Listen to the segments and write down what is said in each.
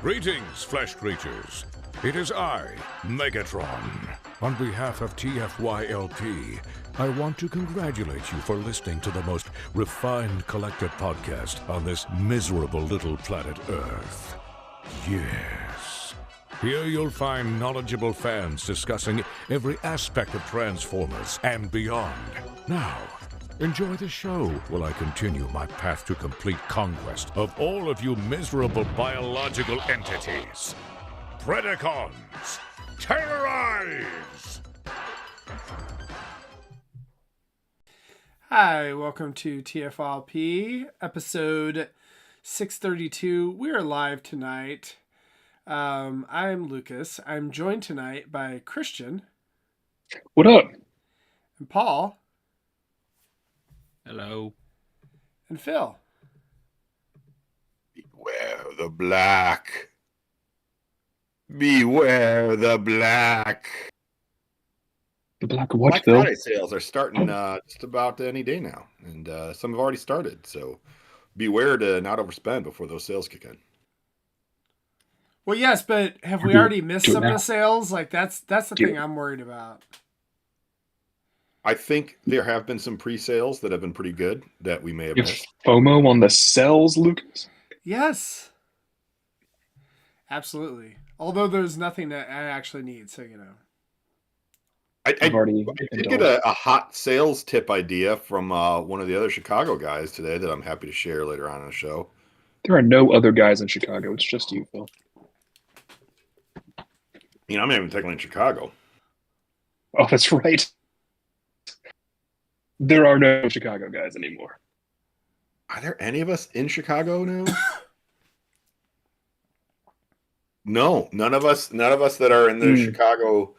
Greetings, flesh creatures. It is I, Megatron. On behalf of TFYLP, I want to congratulate you for listening to the most refined collected podcast on this miserable little planet Earth. Yes. Here you'll find knowledgeable fans discussing every aspect of Transformers and beyond. Now, enjoy the show while I continue my path to complete conquest of all of you miserable biological entities. Predacons, terrorize! Hi, welcome to TFYLP, episode 632. We are live tonight. I'm Lucas. I'm joined tonight by Christian. What up? And Paul. Hello. And Phil. Beware the black. Beware the black. The Black of what, Black Phil? Friday sales are starting just about any day now, and some have already started. So beware to not overspend before those sales kick in. Well, yes, but have we already missed some of the sales? Like that's the thing I'm worried about. I think there have been some pre-sales that have been pretty good that we may have You have missed. FOMO on the cells, Lucas? Yes. Absolutely. Although there's nothing that I actually need, so you know. I already did get a hot sales tip idea from one of the other Chicago guys today that I'm happy to share later on in the show. There are no other guys in Chicago. It's just you, Phil. You know, I'm not even technically in Chicago. Oh, that's right. There are no Chicago guys anymore. Are there any of us in Chicago now? No, none of us that are in the Chicago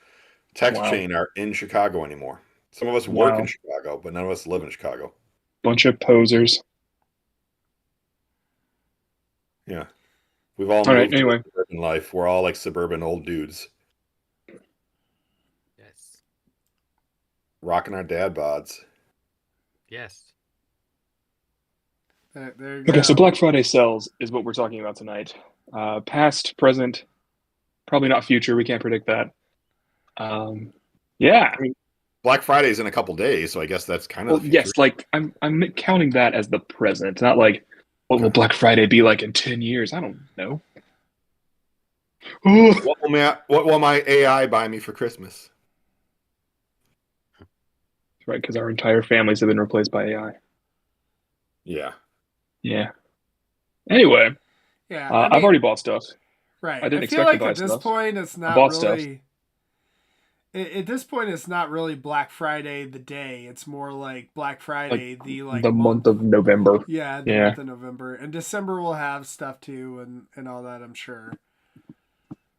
text chain are in Chicago anymore. Some of us work in Chicago, but none of us live in Chicago. Bunch of posers. Yeah. We've all moved to suburban life. We're all like suburban old dudes. Yes. Rocking our dad bods. Yes. There you go. Okay, so Black Friday sales is what we're talking about tonight. Past, present, probably not future. We can't predict that. Yeah. I mean, Black Friday is in a couple days, so I guess that's kind of the future. Yes, like I'm counting that as the present, not like what will Black Friday be like in 10 years? I don't know. What will my AI buy me for Christmas? That's right, because our entire families have been replaced by AI. Yeah. Yeah. Anyway, Yeah, I've already bought stuff. Right. I didn't feel expect like to buy at this stuff. point it's not bought really. At this point, it's not really Black Friday the day. It's more like Black Friday the month of November. Yeah, the month of November. And December will have stuff too and all that, I'm sure.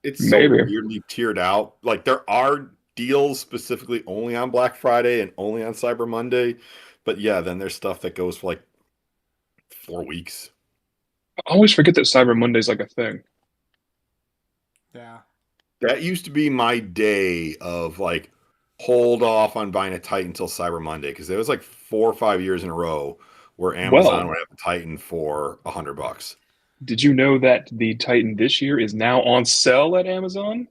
It's so weirdly tiered out. Like there are deals specifically only on Black Friday and only on Cyber Monday. But yeah, then there's stuff that goes for like 4 weeks. I always forget that Cyber Monday's like a thing. Yeah. That used to be my day of like hold off on buying a Titan until Cyber Monday because there was like 4 or 5 years in a row where Amazon would have a Titan for $100. Did you know that the Titan this year is now on sale at Amazon?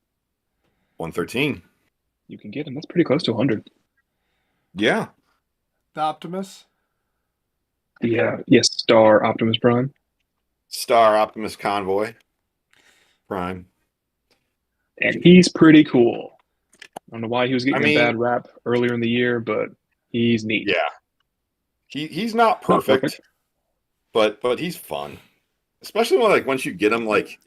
$113. You can get him. That's pretty close to 100. Yeah. The Optimus? Yeah. Yes, Star Optimus Prime. Star Optimus Convoy Prime. And he's pretty cool. I don't know why he was getting a bad rap earlier in the year, but he's neat. Yeah. He's not perfect, but he's fun. Especially when once you get him like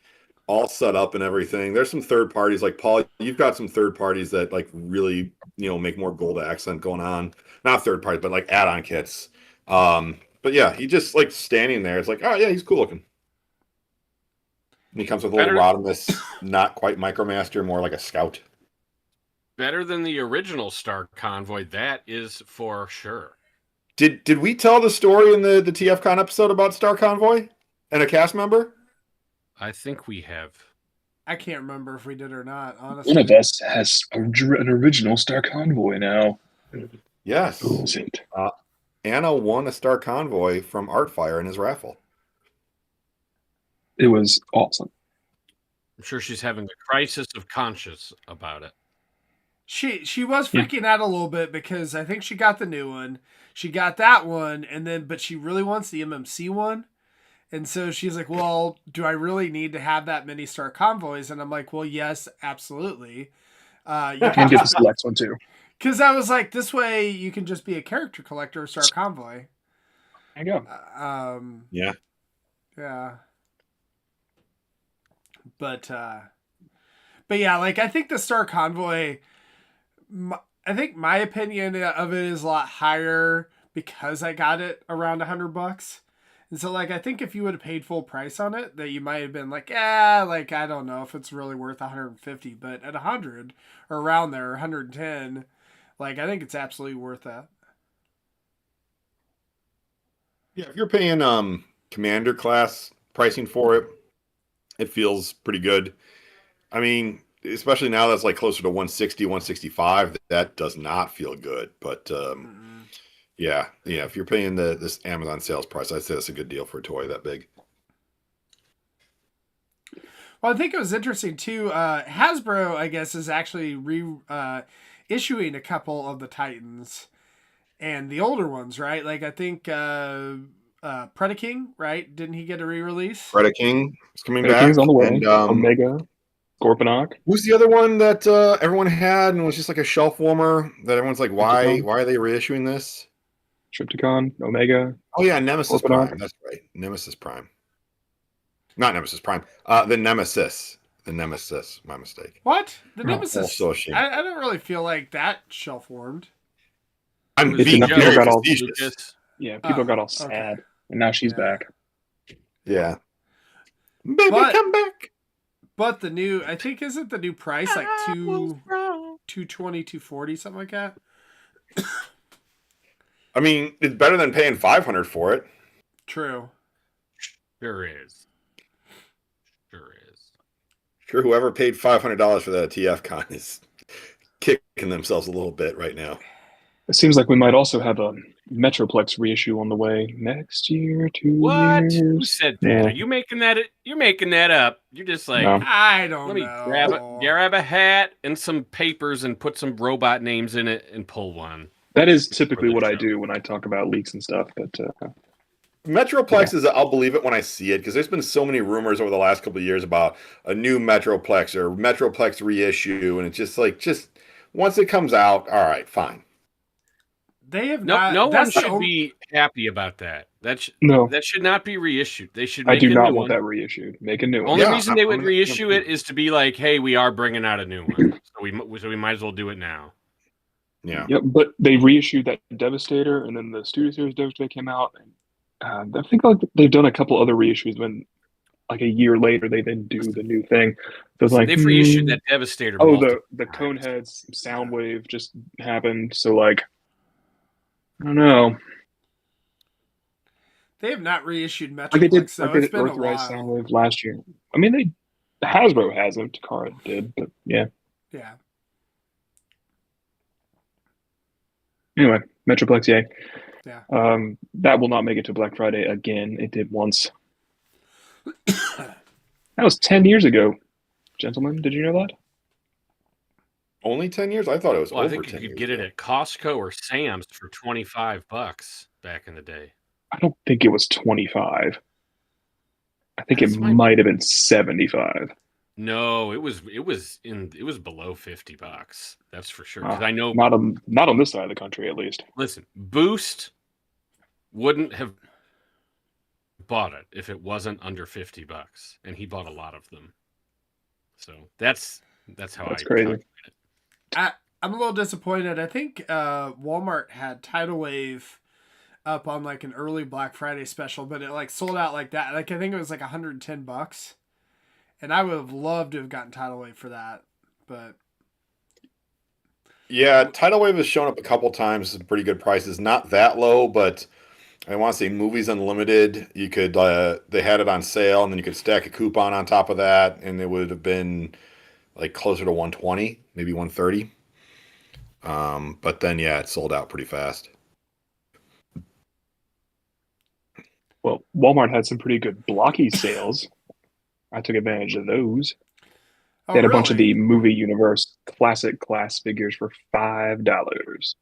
all set up and everything. There's some third parties like Paul, you've got some third parties that like really, make more gold accent going on. Not third parties, but like add-on kits. But yeah, he just like standing there. It's like, oh yeah, he's cool looking. And he comes with a little Rodimus, not quite Micromaster, more like a scout. Better than the original Star Convoy, that is for sure. Did we tell the story in the TFCon episode about Star Convoy and a cast member? I think we have. I can't remember if we did or not, honestly. One of us has an original Star Convoy now. Yes. Who is it? Anna won a Star Convoy from Artfire in his raffle. It was awesome. I'm sure she's having a crisis of conscience about it. She was freaking out a little bit because I think she got the new one. She got that one, but she really wants the MMC one. And so she's like, well, do I really need to have that many Star Convoys? And I'm like, well, yes, absolutely. You can get the Selects one too. Because I was like, this way you can just be a character collector of Star Convoy. There you go. Yeah. Yeah. But yeah, like I think the Star Convoy, I think my opinion of it is a lot higher because I got it around $100. And so like I think if you would have paid full price on it, that you might have been like, like I don't know if it's really worth 150, but at 100 or around there, 110, like I think it's absolutely worth that. Yeah, if you're paying commander class pricing for it, it feels pretty good. I mean, especially now that's like closer to 160, 165, that does not feel good. But yeah, if you're paying this Amazon sales price, I'd say that's a good deal for a toy that big. Well, I think it was interesting too. Hasbro, I guess, is actually issuing a couple of the Titans and the older ones, right? Like I think Predaking, right? Didn't he get a re-release? Predaking is coming back. Predaking's on the way. And, Omega, Gorponok. Who's the other one that everyone had and was just like a shelf warmer that everyone's like, why are they reissuing this? Trypticon, Omega. Oh yeah, Nemesis Gorponok. Prime. That's right, Nemesis Prime. Not Nemesis Prime. The Nemesis. The Nemesis. My mistake. What? The Nemesis? So ashamed. I don't really feel like that shelf warmed. I'm being very facetious. Yeah, people got all sad, and now she's back. Yeah. Baby, come back. But the new, I think, isn't the new price like 220, 240, something like that? I mean, it's better than paying $500 for it. True. Sure is. Sure, whoever paid $500 for that TF Con is kicking themselves a little bit right now. It seems like we might also have a Metroplex reissue on the way next year, 2 years. Who said that? Yeah. Are you making that? You're making that up. You're just like, No. I don't let me know. grab a hat and some papers and put some robot names in it and pull one. That is typically what I do when I talk about leaks and stuff. But Metroplex is, I'll believe it when I see it, because there's been so many rumors over the last couple of years about a new Metroplex or Metroplex reissue, and it's just once it comes out, all right, fine. They have no one should be happy about that. That should not be reissued. They should. I do not want that reissued. Make a new one. Only reason they would reissue it is to be like, hey, we are bringing out a new one, so we might as well do it now. Yeah. Yep. But they reissued that Devastator, and then the Studio Series Devastator came out. And I think they've done a couple other reissues when, like a year later, they then do the new thing. So it's like they've reissued that Devastator. Oh, the Coneheads Soundwave just happened. So like, I don't know. They have not reissued Metroplex. Like they did, so like they it's did been a Earthrise while. Soundwave last year. I mean, Hasbro has them. Takara did, but yeah. Yeah. Anyway, Metroplex, yay. Yeah. That will not make it to Black Friday again. It did once. That was 10 years ago, gentlemen. Did you know that? Only 10 years? I thought it was over 10 years. I think you could get it at Costco or Sam's for $25 back in the day. I don't think it was 25. I think it might have been 75. No, it was below $50. That's for sure. Because I know not on this side of the country, at least. Listen, Boost wouldn't have bought it if it wasn't under $50, and he bought a lot of them. So that's how I crazy. I'm a little disappointed. I think Walmart had Tidal Wave up on like an early Black Friday special, but it like sold out like that. Like I think it was like $110. And I would have loved to have gotten Tidal Wave for that, but yeah, Tidal Wave has shown up a couple times at pretty good prices. Not that low, but I want to say Movies Unlimited. You could they had it on sale, and then you could stack a coupon on top of that, and it would have been like closer to 120, maybe 130. But then yeah, it sold out pretty fast. Well, Walmart had some pretty good blocky sales. I took advantage of those. Oh, They had a bunch of really? the movie universe classic class figures for $5.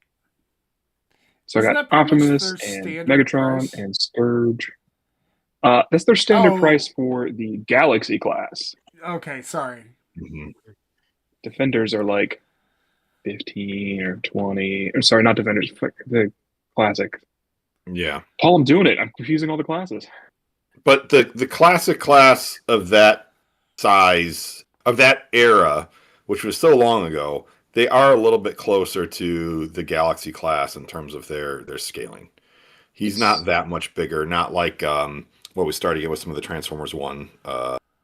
So I Isn't got that pretty much Optimus their and standard Megatron price? and Scourge. That's their standard Oh, price for the Galaxy class. okay. Sorry. Mhm. Defenders are like 15 or 20. Or sorry, not Defenders. The classic. Yeah. Paul, I'm doing it. I'm confusing all the classes. But the classic class of that size, of that era, which was so long ago, they are a little bit closer to the Galaxy class in terms of their scaling. He's not that much bigger, not like what we started with some of the Transformers 1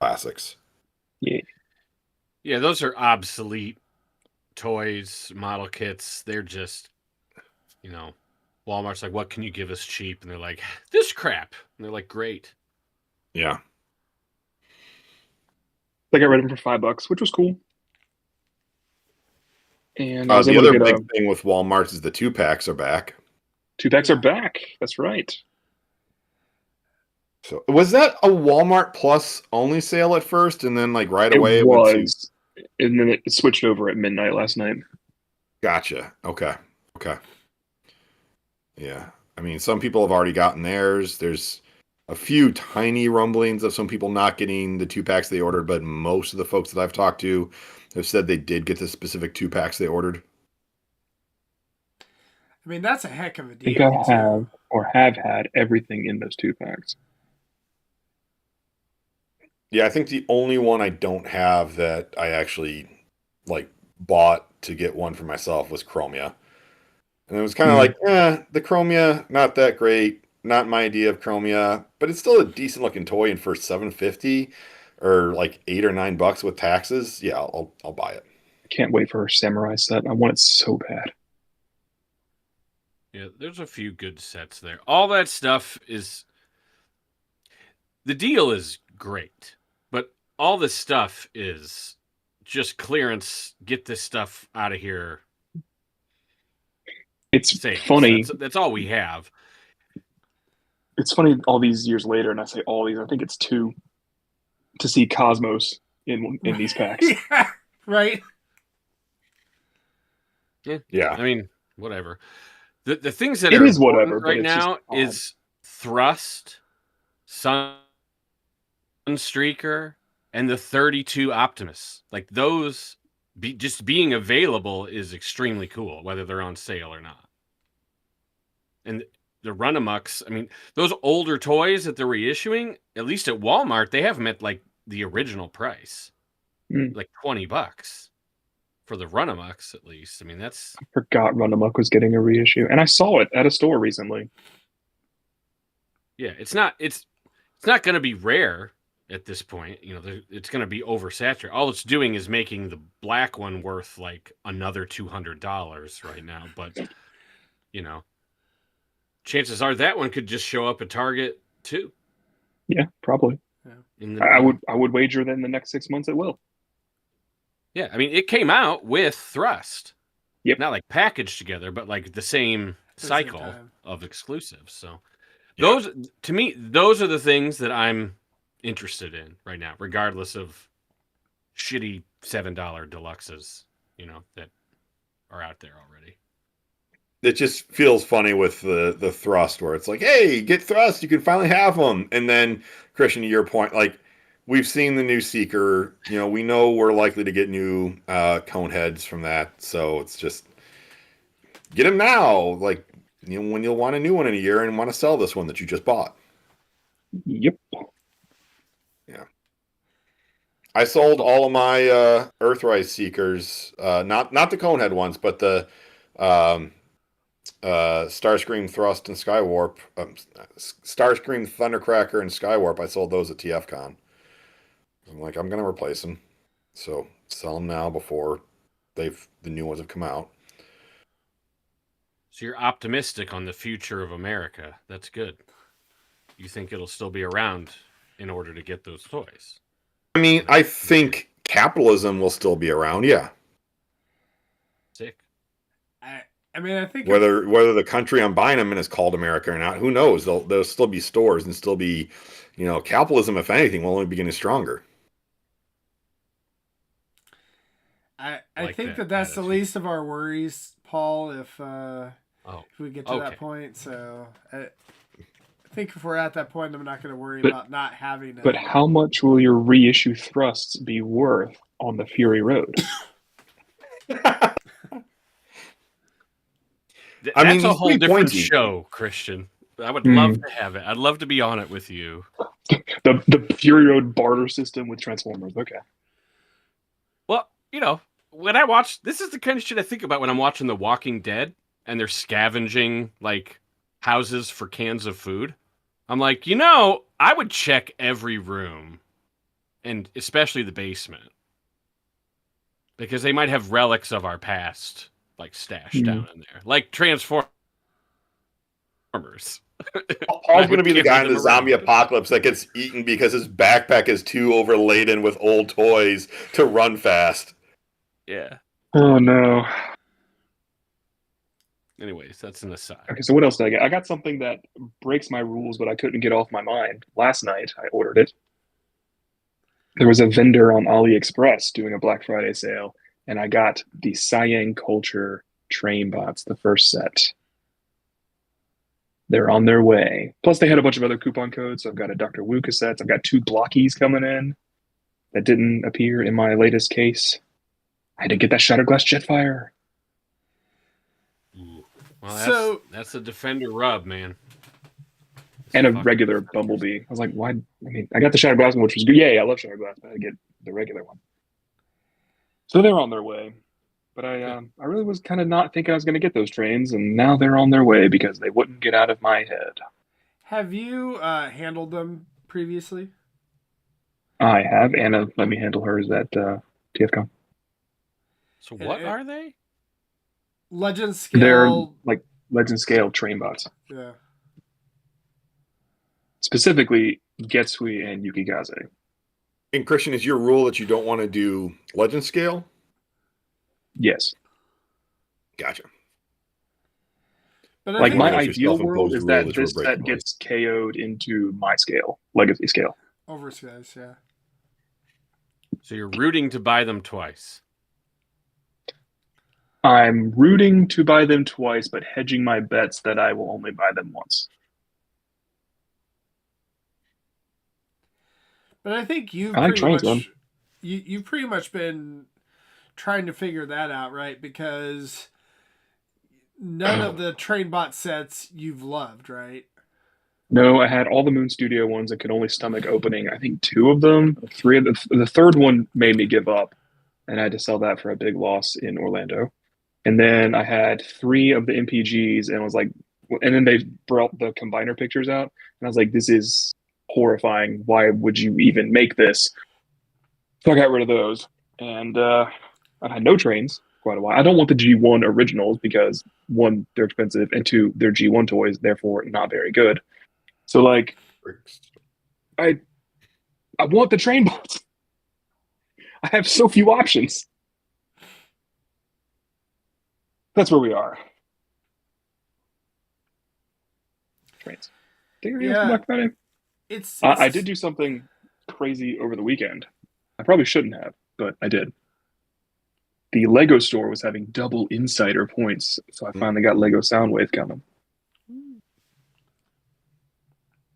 classics. Yeah. Yeah, those are obsolete toys, model kits. They're just, Walmart's like, what can you give us cheap? And they're like, this crap. And they're like, great. Yeah. I got rid of them for $5, which was cool. And I was The able to other get big thing with Walmart is the 2-packs are back. 2-packs are back. That's right. So was that a Walmart Plus only sale at first, and then like right It away it went to... was. And then it switched over at midnight last night. Gotcha. Okay. Yeah. I mean, some people have already gotten theirs. There's a few tiny rumblings of some people not getting the 2-packs they ordered, but most of the folks that I've talked to have said they did get the specific 2-packs they ordered. I mean, that's a heck of a I think deal. I have or have had everything in those 2-packs. Yeah, I think the only one I don't have that I actually like bought to get one for myself was Chromia. And it was kind of like, the Chromia, not that great. Not my idea of Chromia, but it's still a decent looking toy. And for $7.50 or like $8 or $9 with taxes, yeah, I'll buy it. I can't wait for her samurai set. I want it so bad. Yeah, there's a few good sets there. All that stuff is... The deal is great, but all this stuff is just clearance. Get this stuff out of here. It's Sales. funny. That's all we have. It's funny all these years later, and I say all these, I think it's 2, to see Cosmos in these packs. Yeah, right. Yeah. I mean, whatever. The things that It are is whatever, important but right it's just now odd. is Thrust, Sunstreaker, and the 32 Optimus. Like those, just being available is extremely cool, whether they're on sale or not. And the Runamucks, I mean, those older toys that they're reissuing, at least at Walmart, they have them at like the original price, like $20 for the Runamucks, at least. I mean, that's... I forgot Runamuck was getting a reissue, and I saw it at a store recently. Yeah, it's not going to be rare at this point. It's going to be oversaturated. All it's doing is making the black one worth like another $200 right now. But, chances are that one could just show up at Target too. Yeah, probably. I would wager that in the next 6 months it will. Yeah, I mean, it came out with Thrust. Yep. Not like packaged together, but like the same cycle of exclusives. So those, to me, those are the things that I'm interested in right now, regardless of shitty $7 deluxes, that are out there already. It just feels funny with the Thrust, where it's like, hey, get Thrust, you can finally have them. And then, Christian, to your point, like, we've seen the new Seeker. We know we're likely to get new cone heads from that. So it's just, get them now. Like, when you'll want a new one in a year and want to sell this one that you just bought. Yep. Yeah. I sold all of my Earthrise Seekers, not the Conehead ones, but the Starscream Thrust and Skywarp, Starscream Thundercracker and Skywarp. I sold those at TFCon. I'm like, I'm gonna replace them, so sell them now before the new ones have come out. So you're optimistic on the future of America. That's good. You think it'll still be around in order to get those toys? I mean, I think capitalism will still be around. Yeah. Sick. I mean, I think whether the country I'm buying them in is called America or not, who knows? There'll still be stores and still be, capitalism. If anything, will only be getting stronger. I like think that that's the attitude. least of our worries, Paul, if we get to okay. that point. So I think if we're at that point, I'm not going to worry But- about not having it. But how much will your reissue thrusts be worth on the Fury Road? I mean, That's a he's whole pretty different pointy. show, Christian. I would love to have it. I'd love to be on it with you. The Fury Road barter system with Transformers. Okay. Well, when I watch, this is the kind of shit I think about when I'm watching The Walking Dead and they're scavenging like houses for cans of food. I'm like, I would check every room, and especially the basement, because they might have relics of our past like stashed down in there, like Transformers. Paul's going to be the guy in the zombie apocalypse that gets eaten because his backpack is too overladen with old toys to run fast. Yeah. Oh no. Anyways, that's an aside. Okay, so what else did I get? I got something that breaks my rules, but I couldn't get off my mind. Last night, I ordered it. There was a vendor on AliExpress doing a Black Friday sale, and I got the Cyang Culture train bots, the first set. They're on their way. Plus, they had a bunch of other coupon codes. So I've got a Dr. Wu cassettes. I've got 2 Blockies coming in that didn't appear in my latest case. I had to get that Shatterglass Jetfire. Ooh. Well, that's a Defender rub, man. And a regular Bumblebee. I was like, why? I mean, I got the Shatterglass one, which was good. Yeah, I love Shatterglass, but I get the regular one. So they're on their way. But I really was kind of not thinking I was going to get those trains, and now they're on their way because they wouldn't get out of my head. Have you handled them previously? I have. Anna let me handle hers at TFCon. So what are they? Legend scale. They're like Legend scale train bots. Yeah. Specifically, Getsui and Yukigaze. And Christian, is your rule that you don't want to do legend scale? Yes. Gotcha. But Like my that's your ideal world self-imposed is rule that that you were this breaking, set gets KO'd into my scale, legacy scale. Oversize, yeah. So you're rooting to buy them twice. I'm rooting to buy them twice, but hedging my bets that I will only buy them once. But I think you've I like pretty trains, much you've pretty much been trying to figure that out, right? Because none of the train bot sets you've loved, right? No, I had all the Moon Studio ones that could only stomach opening. I think 2 of them, 3 of the third one made me give up, and I had to sell that for a big loss in Orlando. And then I had 3 of the MPGs, and was like, and then they brought the combiner pictures out, and I was like, this is horrifying. Why would you even make this? So I got rid of those, and I've had no trains for quite a while. I don't want the G1 originals because 1, they're expensive, and 2, they're G1 toys, therefore not very good. So like, I want the train bots. I have so few options. That's where we are. Trains. Yeah. Black Friday. It's I did do something crazy over the weekend. I probably shouldn't have, but I did. The Lego store was having double insider points, so I finally got Lego Soundwave coming.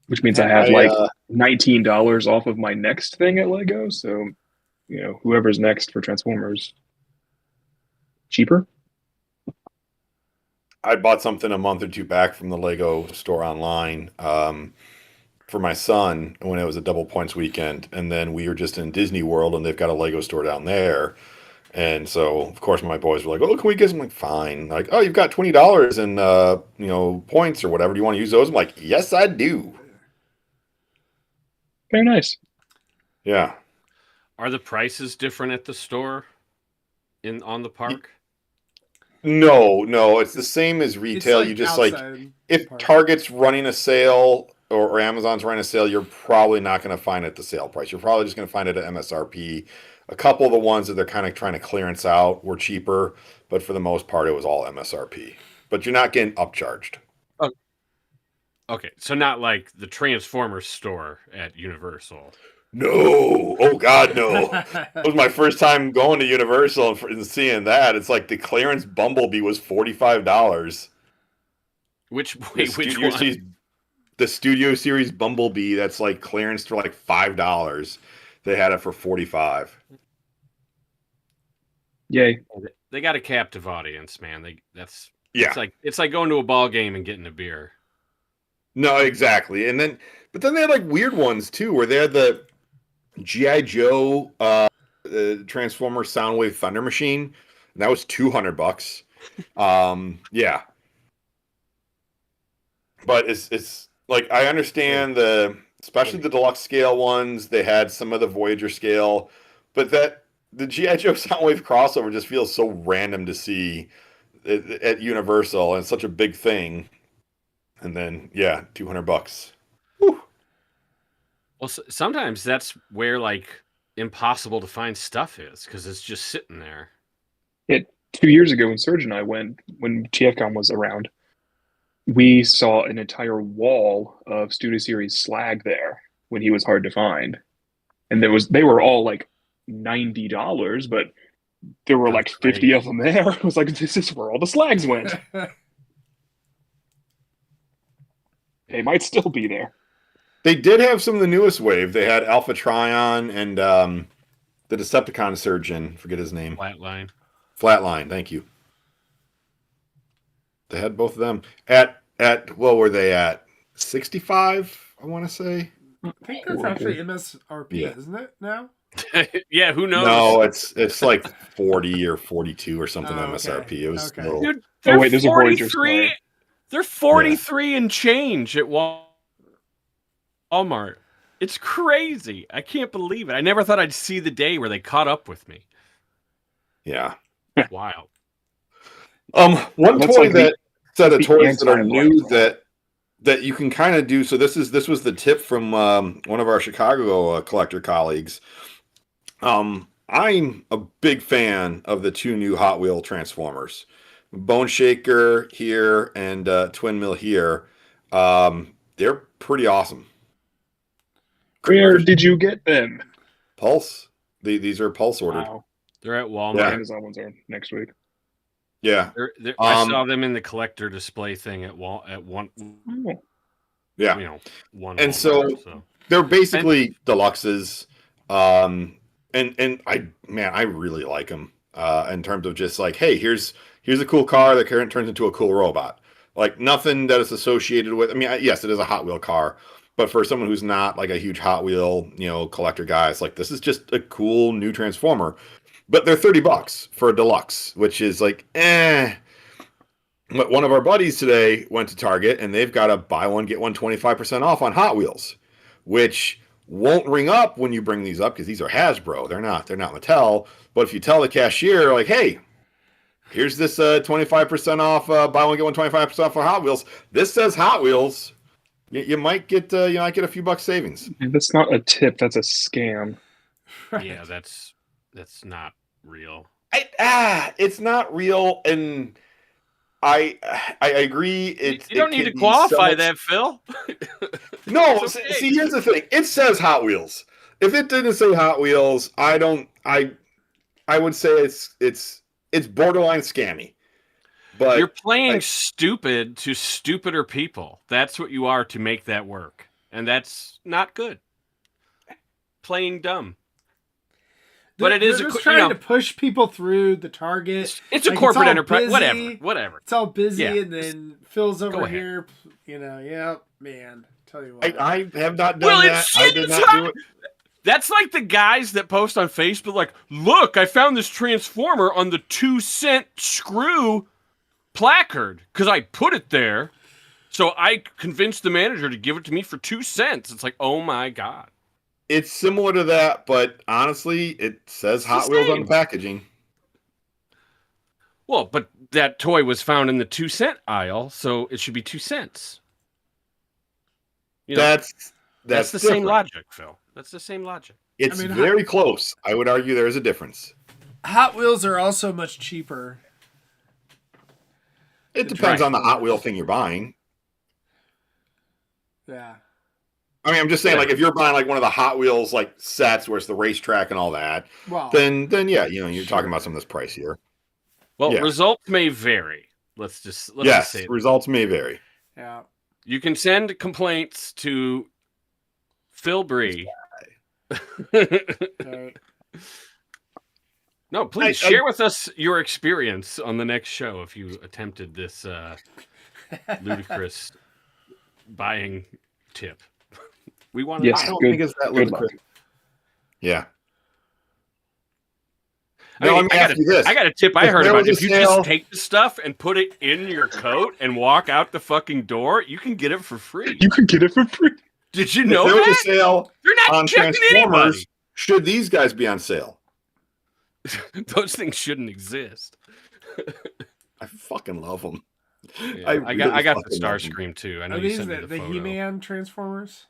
Which means I have like $19 off of my next thing at Lego. So, whoever's next for Transformers, cheaper. I bought something a month or 2 back from the Lego store online for my son when it was a double points weekend. And then we were just in Disney World, and they've got a Lego store down there. And so, of course, my boys were like, "Oh, can we get some?" I'm like, fine. Like, "Oh, you've got $20 in points or whatever. Do you want to use those?" I'm like, "Yes, I do." Very nice. Yeah. Are the prices different at the store on the park? No, it's the same as retail. like You just outside if park. Target's running a sale or Amazon's running a sale, you're probably not going to find it at the sale price. You're probably just going to find it at MSRP. A couple of the ones that they're kind of trying to clearance out were cheaper, but for the most part, it was all MSRP. But you're not getting upcharged. Okay, so not like the Transformers store at Universal. No, oh God, no. It was my first time going to Universal and seeing that. It's like the clearance Bumblebee was $45. Which The wait, which Studio one? Series, the Studio Series Bumblebee that's like clearance for like $5. They had it for 45. Yay. They got a captive audience, man. Yeah. It's like going to a ball game and getting a beer. No, exactly. But then they had like weird ones too, where they had the G.I. Joe Transformer Soundwave Thunder Machine. And that was $200. Yeah. But it's like I understand especially the deluxe scale ones, they had some of the Voyager scale, but the G.I. Joe Soundwave crossover just feels so random to see at Universal, and it's such a big thing. And then yeah, $200. Whew. Well, sometimes that's where like impossible to find stuff is because it's just sitting there. 2 years ago when Serge and I went, when TFCon was around, we saw an entire wall of Studio Series slag there when he was hard to find. And they were all like $90, but there were like 50 of them there. It was like, this is where all the slags went. They might still be there. They did have some of the newest wave. They had Alpha Trion and the Decepticon surgeon, forget his name. Flatline, thank you. They had both of them at what were they at? 65, I want to say. I think that's actually MSRP, isn't it now? Yeah, who knows? No, it's like 40 or 42 or something MSRP. It was little. Dude, there's a Voyager 43. They're 43 and change at Walmart. It's crazy. I can't believe it. I never thought I'd see the day where they caught up with me. Yeah. Wild. One That's toy like that set of toys that are anti-black new hole. that you can kind of do. So this was the tip from one of our Chicago collector colleagues. I'm a big fan of the two new Hot Wheel Transformers, Bone Shaker here and Twin Mill here. They're pretty awesome. Where did you get them? Pulse. These are Pulse ordered. Wow. They're at Walmart. Yeah. Amazon ones are next week. Yeah. I saw them in the collector display thing at one. Yeah. You know, one. And Walmart, so they're basically deluxes. And I really like them. In terms of just like, hey, here's a cool car that turns into a cool robot. Like nothing that is associated with. I mean, yes, it is a Hot Wheel car, but for someone who's not like a huge Hot Wheel, collector guy, it's like this is just a cool new Transformer. But they're $30 for a deluxe, which is like, eh. But one of our buddies today went to Target and they've got a buy one get one 25% off on Hot Wheels, which won't ring up when you bring these up because these are Hasbro. They're not Mattel. But if you tell the cashier, like, hey, here's this 25% off, buy one get one 25% off for Hot Wheels. This says Hot Wheels. You might get a few bucks savings. And that's not a tip. That's a scam. Right. Yeah, that's not real. It's not real, and I agree. You don't need to qualify that, Phil. No, Okay. see, here's the thing. It says Hot Wheels. If it didn't say Hot Wheels, I would say it's borderline scammy. But you're playing stupid to stupider people. That's what you are to make that work, and that's not good. Playing dumb. But it is just trying to push people through the Target. It's a corporate enterprise. Whatever. It's all busy, Yeah. and then Phil's over ahead. here. Yeah, man. Tell you what, I have not done that. I did not do it. That's like the guys that post on Facebook, like, look, I found this Transformer on the 2-cent screw placard because I put it there. So I convinced the manager to give it to me for 2 cents. It's like, oh my God. It's similar to that, but honestly, it says Hot Wheels on the packaging. Well, but that toy was found in the 2-cent aisle, so it should be 2 cents. That's the same logic, Phil. That's the same logic. It's very close. I would argue there is a difference. Hot Wheels are also much cheaper. It depends on the Hot Wheel thing you're buying. Yeah. I mean, I'm just saying, Yeah. like, if you're buying like one of the Hot Wheels like sets where it's the racetrack and all that, Well, then yeah, you're Sure. talking about something that's pricier. Well, Yeah. results may vary. Let's just Yes, say that. results may vary. yeah. You can send complaints to Phil Bree. Right. No, please share with us your experience on the next show if you attempted this ludicrous buying tip. We want to. Yes. I don't Good- think it's that good ludicrous. luck. Yeah. I Now, mean, let me ask you this. I got a tip I If heard there about. was a If you sale- just take the stuff and put it in your coat and walk out the fucking door, you can get it for free. You could get it for free. Did you If know there was a that? sale They're not on checking Transformers, anybody. should these guys be on sale? Those things shouldn't exist. I fucking love them. Yeah, I got the Starscream too. I know Are you these sent me the the photo. He-Man Transformers?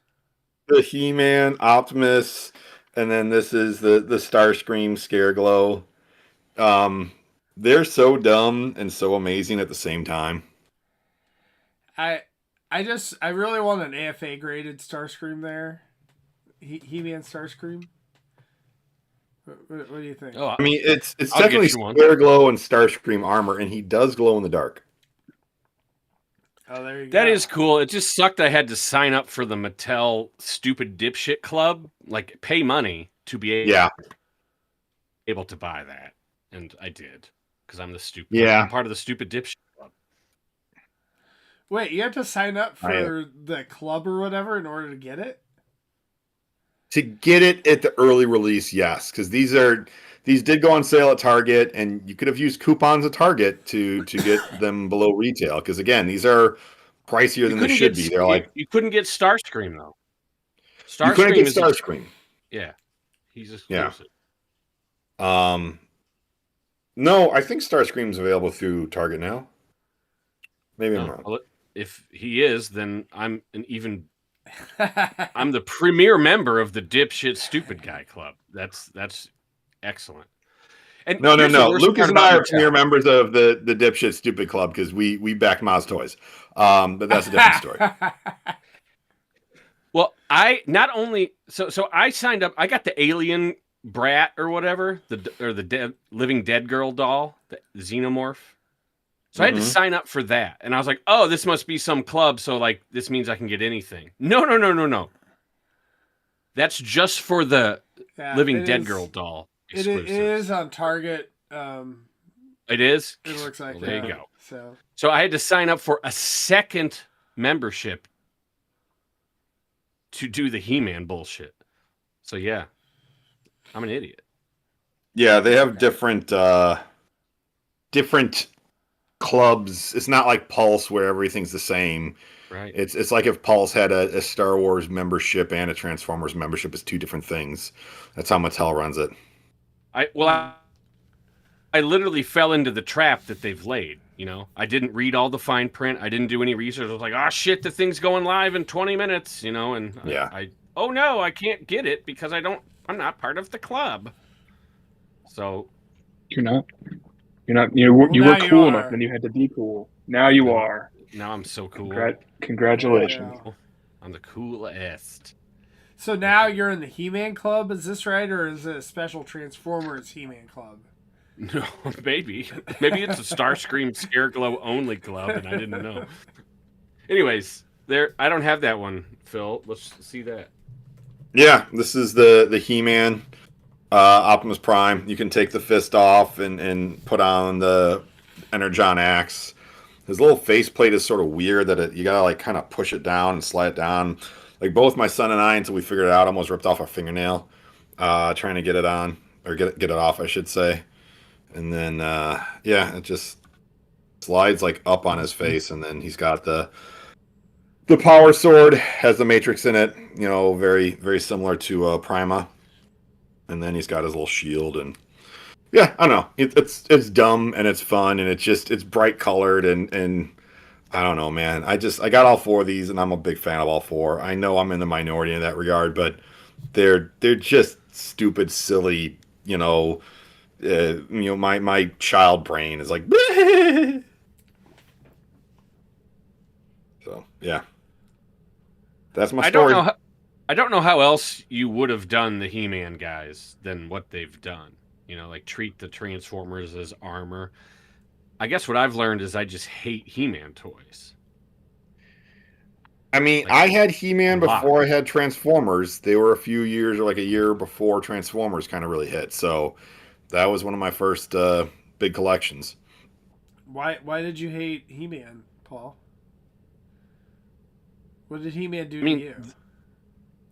The He-Man, Optimus, and then this is the Starscream Scareglow. They're so dumb and so amazing at the same time. I really want an AFA graded Starscream there. He-Man Starscream. What do you think? Oh, I mean, it's I'll technically get you one. Scareglow and Starscream armor, and he does glow in the dark. Oh, there you go. that is cool. It just sucked I had to sign up for the Mattel stupid dipshit club, like pay money to be able to buy that, and I did because I'm the stupid. Yeah. I'm part of the stupid dipshit club. Wait, you have to sign up for the club or whatever in order to get it? To get it at the early release, yes, because these did go on sale at Target, and you could have used coupons at Target to get them below retail. Because again, these are pricier than they should be. They're like you couldn't get Starscream though. you couldn't get is Starscream. yeah, he's exclusive. No, I think Starscream's available through Target now. Maybe I'm wrong. Well, if he is, then I'm I'm the premier member of the dipshit stupid guy club. That's excellent. And No. here's the worst Lucas part and I about are premier members of the dipshit stupid club because we back Maz Toys. But that's a different story. Well, I not only so I signed up. I got the alien brat or whatever, the living dead girl doll, the xenomorph. So I had to sign up for that, and I was like, "Oh, this must be some club." So like, this means I can get anything. No. That's just for the living dead girl doll. It is on Target. It is. It looks like there you go. So I had to sign up for a second membership to do the He-Man bullshit. So yeah, I'm an idiot. Yeah, they have different clubs. It's not like Pulse where everything's the same. Right. It's like if Pulse had a Star Wars membership and a Transformers membership. It's two different things. That's how Mattel runs it. I literally fell into the trap that they've laid. You know, I didn't read all the fine print. I didn't do any research. I was like, oh shit, the thing's going live in 20 minutes. You know, and oh no, I can't get it because I'm not part of the club. So You're not. You were cool enough, and you had to be cool. Now you are. Now I'm so cool. Congratulations. Yeah. I'm the coolest. So now you're in the He-Man club, is this right? Or is it a special Transformers He-Man club? No, maybe it's a Starscream Scareglow only club, and I didn't know. Anyways, I don't have that one, Phil. Let's see that. Yeah, this is the He-Man Optimus Prime. You can take the fist off and put on the Energon axe. His little faceplate is sort of weird that you gotta like kind of push it down and slide it down. Like both my son and I, until we figured it out, almost ripped off our fingernail trying to get it on or get it off, I should say. And then it just slides like up on his face, and then he's got the power sword, has the Matrix in it, very very similar to Prima. And then he's got his little shield, and yeah, I don't know. It's dumb and it's fun and it's bright colored and I don't know, man. I got all four of these and I'm a big fan of all four. I know I'm in the minority in that regard, but they're just stupid, silly. My child brain is like. So yeah, that's my story. I don't know how else you would have done the He-Man guys than what they've done. You know, like treat the Transformers as armor. I guess what I've learned is I just hate He-Man toys. I mean, Like, I had He-Man a lot. before I had Transformers. They were a few years or like a year before Transformers kind of really hit. So that was one of my first big collections. Why did you hate He-Man, Paul? What did He-Man do I mean, to you?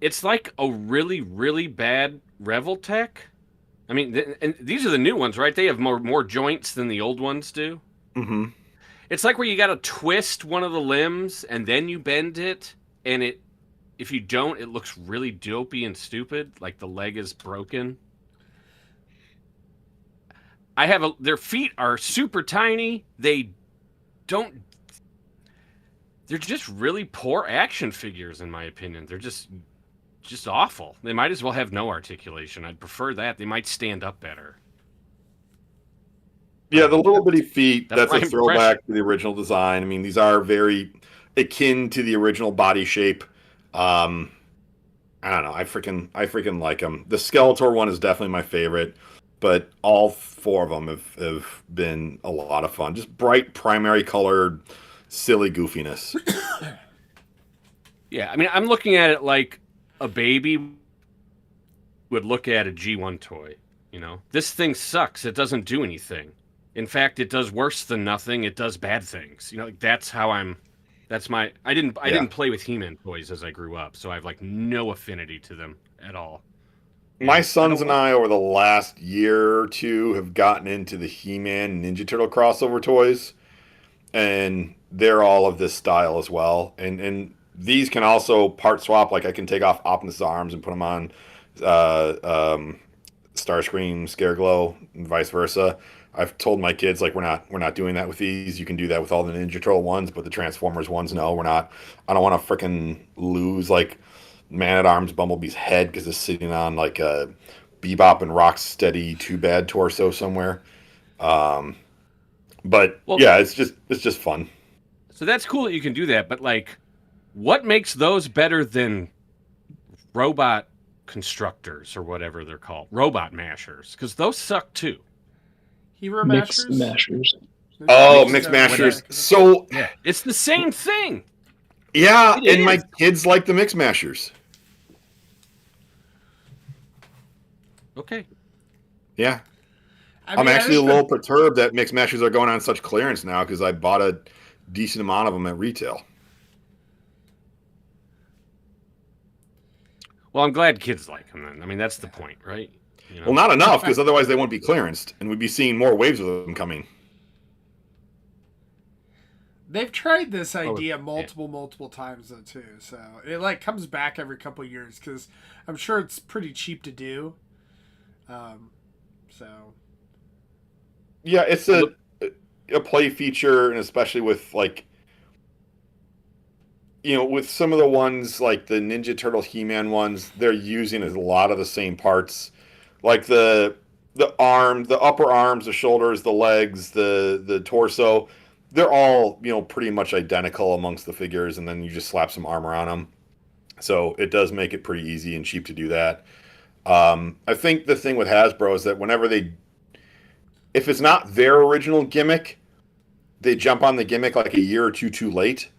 it's like a really, really bad Revoltech. I mean, and these are the new ones, right? They have more joints than the old ones do. Mm-hmm. It's like where you got to twist one of the limbs and then you bend it, and if you don't, it looks really dopey and stupid, like the leg is broken. Their feet are super tiny. They're just really poor action figures, in my opinion. They're just awful. They might as well have no articulation. I'd prefer that. They might stand up better. Yeah, the little bitty feet, That's that's a my throwback to the original design. I mean, these are very akin to the original body shape. I don't know. I freaking like them. The Skeletor one is definitely my favorite, but all four of them have been a lot of fun. Just bright, primary colored, silly goofiness. Yeah, I mean, I'm looking at it like a baby would look at a G1 toy. You know, this thing sucks. It doesn't do anything. In fact, it does worse than nothing. It does bad things. You know, like that's how I'm. That's my. I didn't play with He-Man toys as I grew up, so I have like no affinity to them at all. My And sons don't and I, over the last year or two, have gotten into the He-Man Ninja Turtle crossover toys, and they're all of this style as well. And these can also part swap. Like I can take off Optimus' arms and put them on Starscream, Scareglow, and vice versa. I've told my kids like we're not doing that with these. You can do that with all the Ninja Turtle ones, but the Transformers ones, no, we're not. I don't want to freaking lose like Man at Arms Bumblebee's head because it's sitting on like a Bebop and Rocksteady Too Bad torso somewhere. But Well, yeah, it's just fun. so that's cool that you can do that, but like, what makes those better than robot constructors or whatever they're called, robot mashers? Because those suck too. Hero Mixed Mashers? mashers. Oh, Mixed Mixed Mashers. Mashers. So Yeah, it's the same thing. yeah, It and my is. kids like the Mixed Mashers. Okay. Yeah. I I'm mean, I actually a think little perturbed that Mixed Mashers are going on such clearance now because I bought a decent amount of them at retail. Well, I'm glad kids like them then. I mean, that's the point, right? You know? Well, not enough because otherwise they won't be clearanced, and we'd be seeing more waves of them coming. they've tried this yeah. idea multiple times though too. So it like comes back every couple of years because I'm sure it's pretty cheap to do. So Yeah, it's a play feature, and especially with like with some of the ones like the Ninja Turtle He-Man ones, they're using a lot of the same parts, like the arm, the upper arms, the shoulders, the legs, the torso. They're all pretty much identical amongst the figures, and then you just slap some armor on them. So it does make it pretty easy and cheap to do that. I think the thing with Hasbro is that if it's not their original gimmick, they jump on the gimmick like a year or two too late,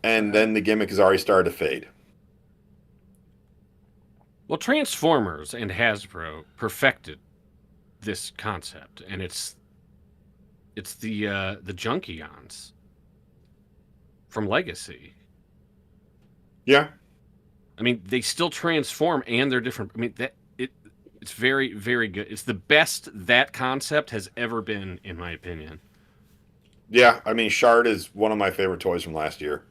and then the gimmick has already started to fade. Well, Transformers and Hasbro perfected this concept, and it's the Junkions from Legacy. Yeah. I mean, they still transform, and they're different. I mean, it's very, very good. It's the best that concept has ever been, in my opinion. Yeah, I mean, Shard is one of my favorite toys from last year.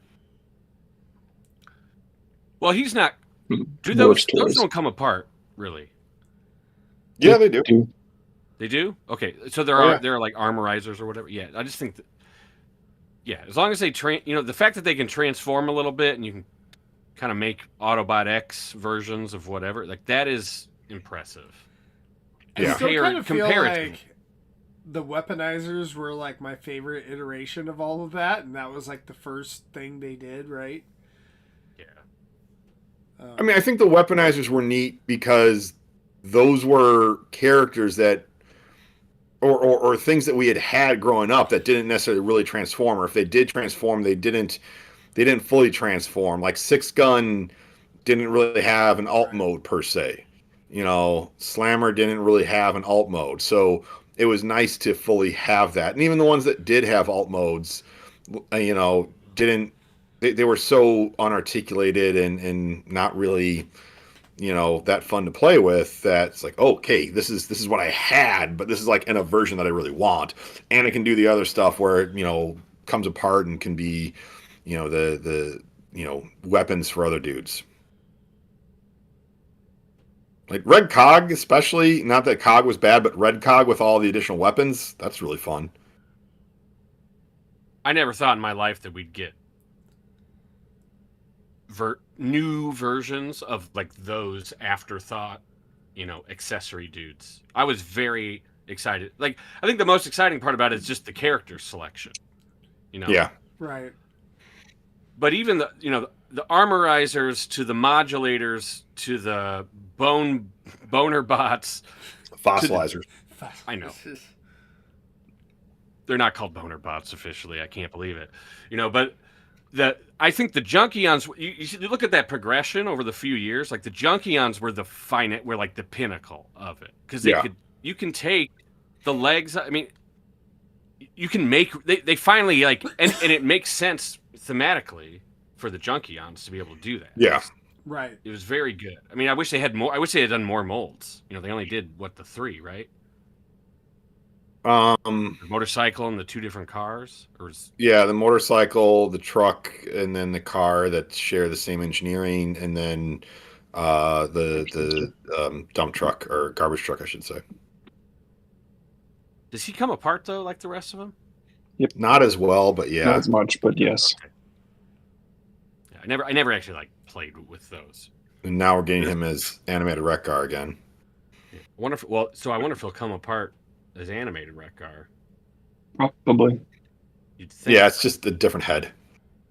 Well, he's not. Do Worst those toys. don't come apart, really? Yeah, they do. They do? Okay, so Oh, yeah. they're like armorizers or whatever. Yeah, I just think that. Yeah, as long as they the fact that they can transform a little bit and you can kind of make Autobot X versions of whatever, like that is impressive. Yeah. I still kind of feel Comparative. like the weaponizers were like my favorite iteration of all of that, and that was like the first thing they did, right? Yeah. I mean, I think the weaponizers were neat because those were characters that, or things that we had growing up that didn't necessarily really transform, or if they did transform, they didn't fully transform. Like Six Gun didn't really have an alt mode per se. You know, Slammer didn't really have an alt mode, so it was nice to fully have that. And even the ones that did have alt modes, you know, didn't. They were so unarticulated and not really, you know, that fun to play with, that it's like, okay, this is what I had, but this is like in a version that I really want, and it can do the other stuff where it, you know, comes apart and can be, you know, the you know, weapons for other dudes. Like Red Cog, especially, not that Cog was bad, but Red Cog with all the additional weapons, that's really fun. I never thought in my life that we'd get new versions of like those afterthought, you know, accessory dudes. I was very excited. Like, I think the most exciting part about it is just the character selection, you know. Yeah. Right. But even the, you know, the armorizers to the modulators to the boner bots, Fossilizers. I know. They're not called boner bots officially. I can't believe it. You know, but I think the Junkions, you look at that progression over the few years, like the Junkions were were like the pinnacle of it. Because you can take the legs, I mean, you can make, they finally like, and it makes sense thematically for the Junkions to be able to do that. Yeah. Right. It was very good. I mean, I wish they had more. I wish they had done more molds. You know, they only did the 3, right? The motorcycle and the 2 different cars, yeah, the motorcycle, the truck, and then the car that share the same engineering, and then the dump truck or garbage truck, I should say. Does he come apart though, like the rest of them? Yep. Not as well, but yeah. Not as much, but yes. Okay. Yeah, I never actually like played with those. And now we're getting him as animated Wreck-Gar again. Yeah. I wonder if he'll come apart as animated Wreck-Gar. Probably. You'd think. Yeah, it's just a different head.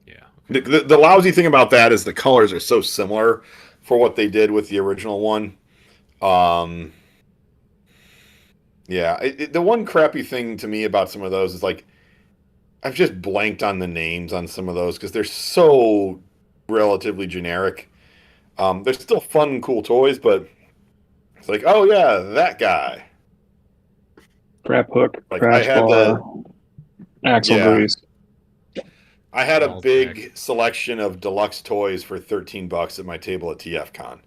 Yeah. The lousy thing about that is the colors are so similar for what they did with the original one. Yeah, the one crappy thing to me about some of those is like I've just blanked on the names on some of those because they're so relatively generic. They're still fun and cool toys, but it's like, oh yeah, that guy. Crap hook, Like crash I had bar, axle grease. I had a big selection of deluxe toys for $13 at my table at TFCon.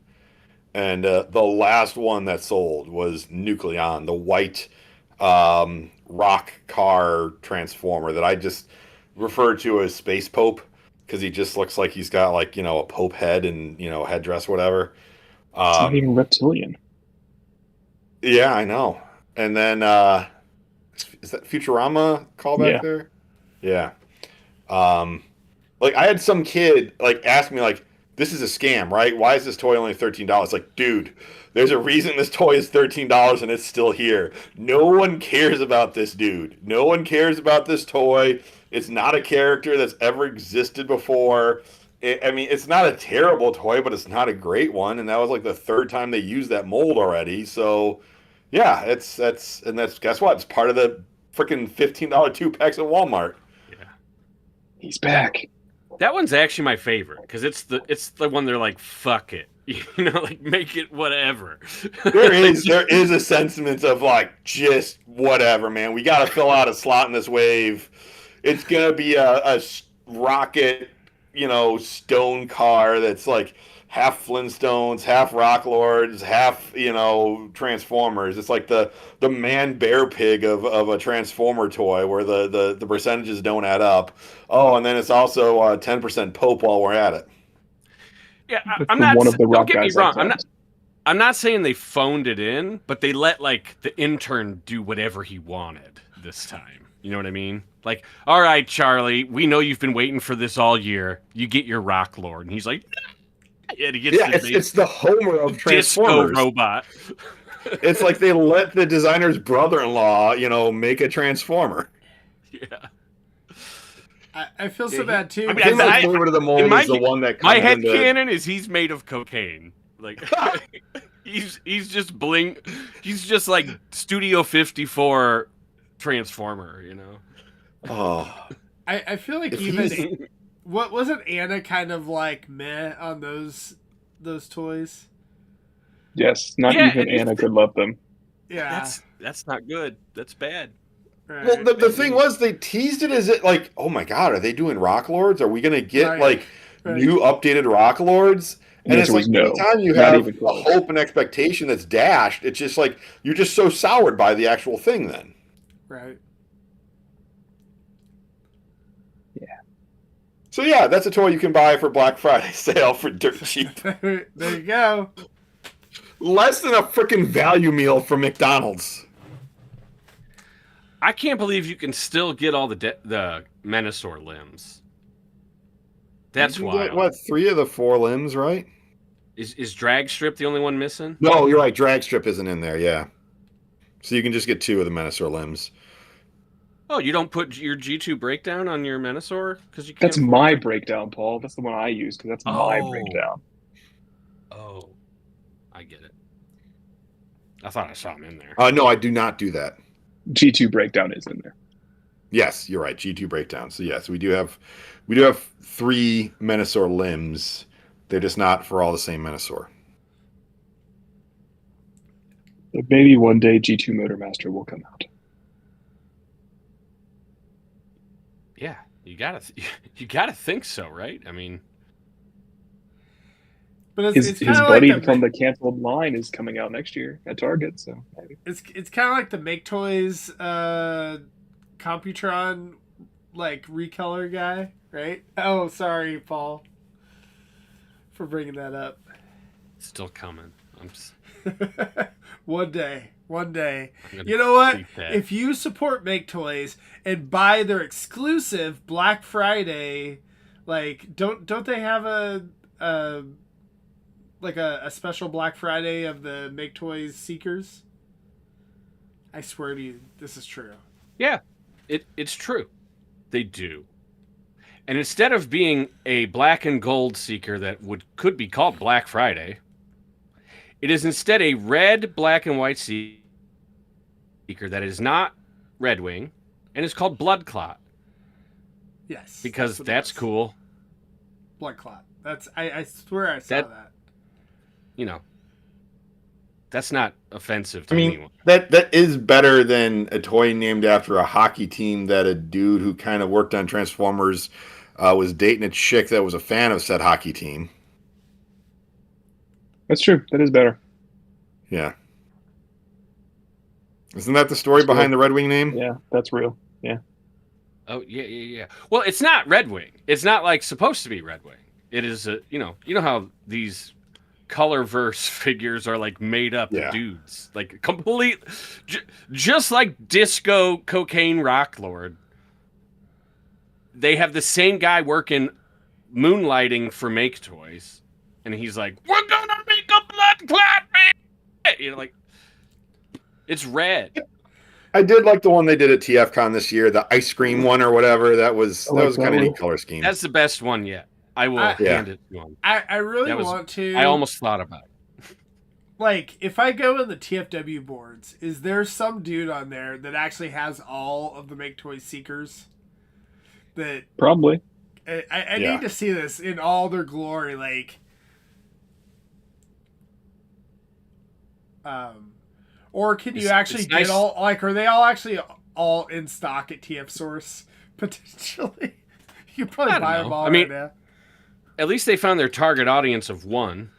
And the last one that sold was Nucleon, the white rock car transformer that I just refer to as Space Pope because he just looks like he's got like, you know, a Pope head and, you know, headdress, whatever. It's not even reptilian. Yeah, I know. And then is that Futurama callback there? Yeah. Like I had some kid like ask me like, this is a scam, right? Why is this toy only $13? Like, dude, there's a reason this toy is $13 and it's still here. No one cares about this dude. No one cares about this toy. It's not a character that's ever existed before. I mean, it's not a terrible toy, but it's not a great one. And that was like the 3rd time they used that mold already. So, yeah, that's guess what? It's part of the freaking $15 2-packs at Walmart. Yeah, he's back. That one's actually my favorite because it's the one they're like, fuck it, you know, like make it whatever. There is a sentiment of like just whatever, man. We got to fill out a slot in this wave. It's gonna be a rocket, you know, stone car that's like half Flintstones, half Rock Lords, half, you know, Transformers. It's like the man bear pig of a Transformer toy where the percentages don't add up. Oh, and then it's also 10% Pope while we're at it. Yeah, I'm not. One of the don't get me guys wrong. like I'm not saying they phoned it in, but they let like the intern do whatever he wanted this time. You know what I mean? Like, all right, Charlie, we know you've been waiting for this all year. You get your Rock Lord, and he's like, yeah, it's the Homer of Transformers. Disco robot. It's like they let the designer's brother-in-law, you know, make a Transformer. Yeah. I feel so Yeah, bad too. I mean, I think my favorite of them all my- is the one that My comes head into. canon is he's made of cocaine. Like he's just bling. He's just like Studio 54 Transformer, you know. Oh, I feel like If even he's- what wasn't Anna kind of like meh on those toys? Yes, not Yeah, even it's- Anna could love them. Yeah. That's not good. That's bad. Right. well, the thing was they teased it as it like, oh my god, are they doing Rock Lords? Are we gonna get Right. like Right. new updated Rock Lords? And And the it's answer like was no, anytime you not have even a close. hope and expectation that's dashed, it's just like you're just so soured by the actual thing then. Right. So yeah, that's a toy you can buy for Black Friday sale for dirt cheap. There you go. Less than a freaking value meal from McDonald's. I can't believe you can still get all the Menasor limbs. That's You can wild. get, what, 3 of the 4 limbs, right? Is Drag Strip the only one missing? No, you're right. Drag strip isn't in there, yeah. So you can just get 2 of the Menasor limbs. Oh, you don't put your G2 breakdown on your Menasor because you can't. That's my breakdown, Paul. That's the one I use because that's my Oh. breakdown. Oh, I get it. I thought I saw him in there. No, I do not do that. G2 breakdown is in there. Yes, you're right. G2 breakdown. So yes, we do have 3 Menasor limbs. They're just not for all the same Menasor. But maybe one day G2 Motormaster will come out. Yeah, you gotta think so, right? I mean, But it's His kind of buddy like from the canceled line is coming out next year at Target, so maybe. it's kind of like the Make Toys Computron like recolor guy, right? Oh, sorry, Paul, for bringing that up. it's still coming. I'm just, One day. I'm gonna You know what? tweet that. If you support Make Toys and buy their exclusive Black Friday, like don't they have a special Black Friday of the Make Toys Seekers? I swear to you, this is true. Yeah, it's true. They do. And instead of being a black and gold seeker that could be called Black Friday, it is instead a red, black, and white seeker that is not Red Wing and is called Blood Clot Yes, because what it that's is. cool. Blood Clot. That's I swear I saw that. You know, that's not offensive to I mean, anyone. that is better than a toy named after a hockey team that a dude who kind of worked on Transformers was dating a chick that was a fan of said hockey team. That's true. That is better. Yeah. Isn't that the story behind the Red Wing name? Yeah, that's real. Yeah. Oh yeah. Well, it's not Red Wing. It's not like supposed to be Red Wing. It is you know how these colorverse figures are like made up Yeah. dudes, like complete, just like Disco Cocaine Rock Lord. They have the same guy working, moonlighting for Make Toys, and he's like, "We're gonna make a blood clot, man!" You know, like it's red. I did like the one they did at TFCon this year, the ice cream one or whatever. That was I like that kind of one. neat color scheme. That's the best one yet. I will hand it to him. I really That was- want to. I almost thought about it. like if I go in the TFW boards, is there some dude on there that actually has all of the Make Toys Seekers? That Probably. I Yeah. need to see this in all their glory, like. Or can you It's- actually it's get nice- all like? Are they all actually all in stock at TF Source potentially? You can probably I don't buy know. them all I mean, right now. At least they found their target audience of one.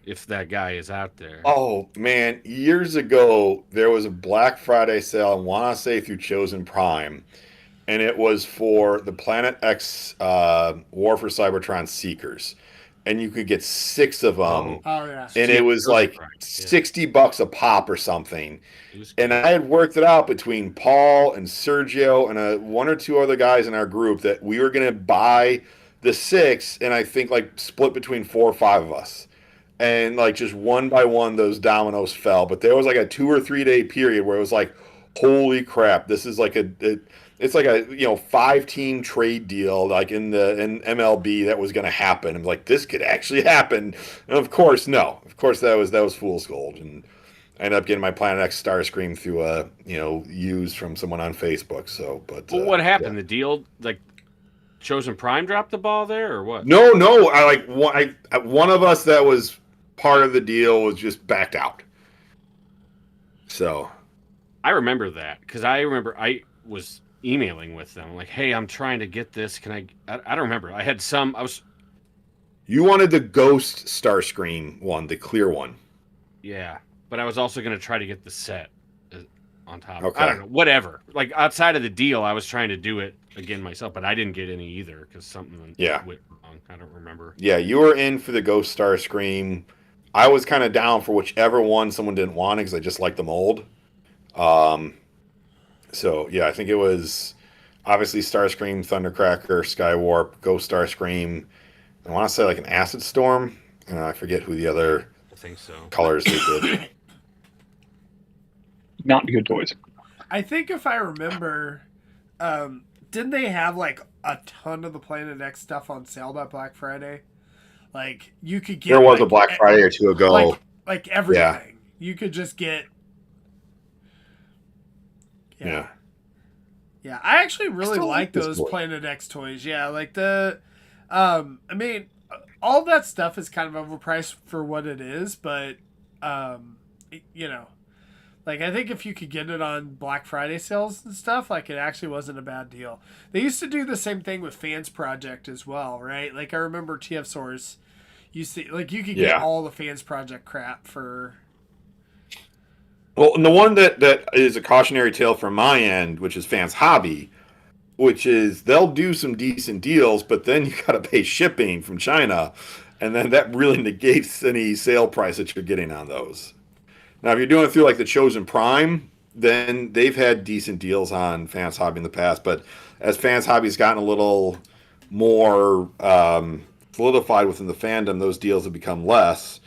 If that guy is out there. Oh man, years ago there was a Black Friday sale. I want to say through Chosen Prime, and it was for the Planet X War for Cybertron Seekers, and you could get 6 of them, Oh yeah. and it was like Right, yeah. $60 a pop or something. It was And cool. I had worked it out between Paul and Sergio and 1 or 2 other guys in our group that we were going to buy the 6, and I think like split between 4 or 5 of us. And like just one by one, those dominoes fell. But there was like a 2 or 3 day period where it was like, holy crap, this is like and it's like a 5-team trade deal like in MLB that was going to happen. I'm like, this could actually happen, and of course, no. Of course, that was fool's gold, and I ended up getting my Planet X Starscream through used from someone on Facebook. So, but Well, what happened? yeah. The deal, like Chosen Prime dropped the ball there, or what? No, I like one of us that was part of the deal was just backed out. So I remember that because I remember I was emailing with them like, "Hey, I'm trying to get this. Can I don't remember. I had some. I was. you wanted the Ghost Starscream one, the clear one. Yeah, but I was also going to try to get the set on top. Okay. I don't know. Whatever. Like outside of the deal, I was trying to do it again myself, but I didn't get any either because something went wrong. I don't remember. Yeah, you were in for the Ghost Starscream. I was kind of down for whichever one someone didn't want because I just like the mold. So yeah, I think it was obviously Starscream, Thundercracker, Skywarp, Ghost Starscream. I want to say like an Acid Storm. I forget who the other I think so. colors they did. Not good toys. I think if I remember, didn't they have like a ton of the Planet X stuff on sale by Black Friday? Like you could get There was a Black Friday or two ago. Like everything. Yeah. You could just get. Yeah. Yeah, I actually really Still like like this those toy. Planet X toys. Yeah, like I mean, all that stuff is kind of overpriced for what it is, but like I think if you could get it on Black Friday sales and stuff, like it actually wasn't a bad deal. They used to do the same thing with Fans Project as well, right? Like I remember TF Source used to like you could get all the Fans Project crap for. Well, and the one that is a cautionary tale from my end, which is Fans Hobby, which is they'll do some decent deals, but then you got to pay shipping from China, and then that really negates any sale price that you're getting on those. Now, if you're doing it through like the Chosen Prime, then they've had decent deals on Fans Hobby in the past. But as Fans Hobby's gotten a little more solidified within the fandom, those deals have become less.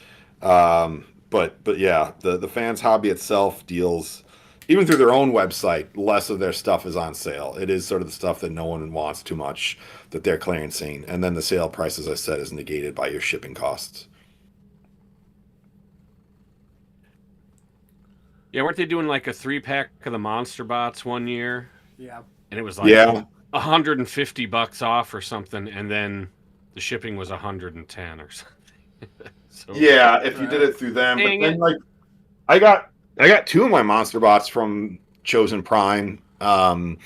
But yeah, the Fans Hobby itself deals, even through their own website, less of their stuff is on sale. It is sort of the stuff that no one wants too much that they're clearancing. And then the sale price, as I said, is negated by your shipping costs. Yeah, weren't they doing like a 3-pack of the Monster Bots one year? Yeah. And it was like $150 off or something, and then the shipping was 110 or something. So, yeah, if you did it through them. Dang but then it. like I got 2 of my Monster Bots from Chosen Prime. I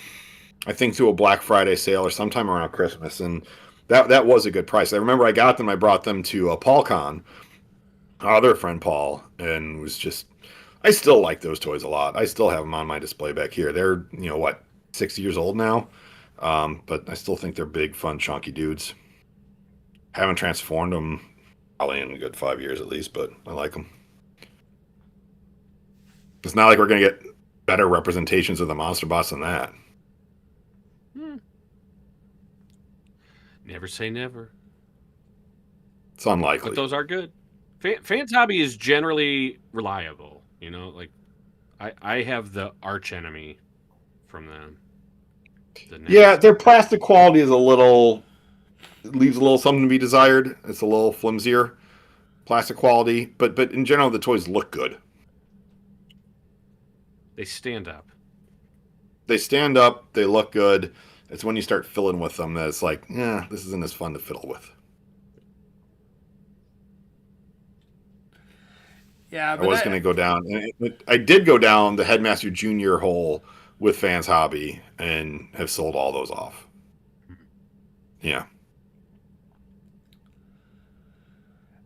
think through a Black Friday sale or sometime around Christmas, and that was a good price. I remember I got them. I brought them to PaulCon, our other friend Paul, and was just. I still like those toys a lot. I still have them on my display back here. They're 6 years old now, but I still think they're big, fun, chunky dudes. Haven't transformed them probably in a good 5 years at least, but I like them. It's not like we're going to get better representations of the Monster Bots than that. Never say never. It's unlikely. But those are good. Fans Hobby is generally reliable. Like I have the arch enemy from them. Yeah, their plastic quality is leaves a little something to be desired. It's a little flimsier plastic quality, but in general the toys look good. They stand up. They look good. It's when you start fiddling with them that it's like, this isn't as fun to fiddle with. Yeah, I was going to go down. I did go down the Headmaster Junior hole with Fans Hobby and have sold all those off. Yeah.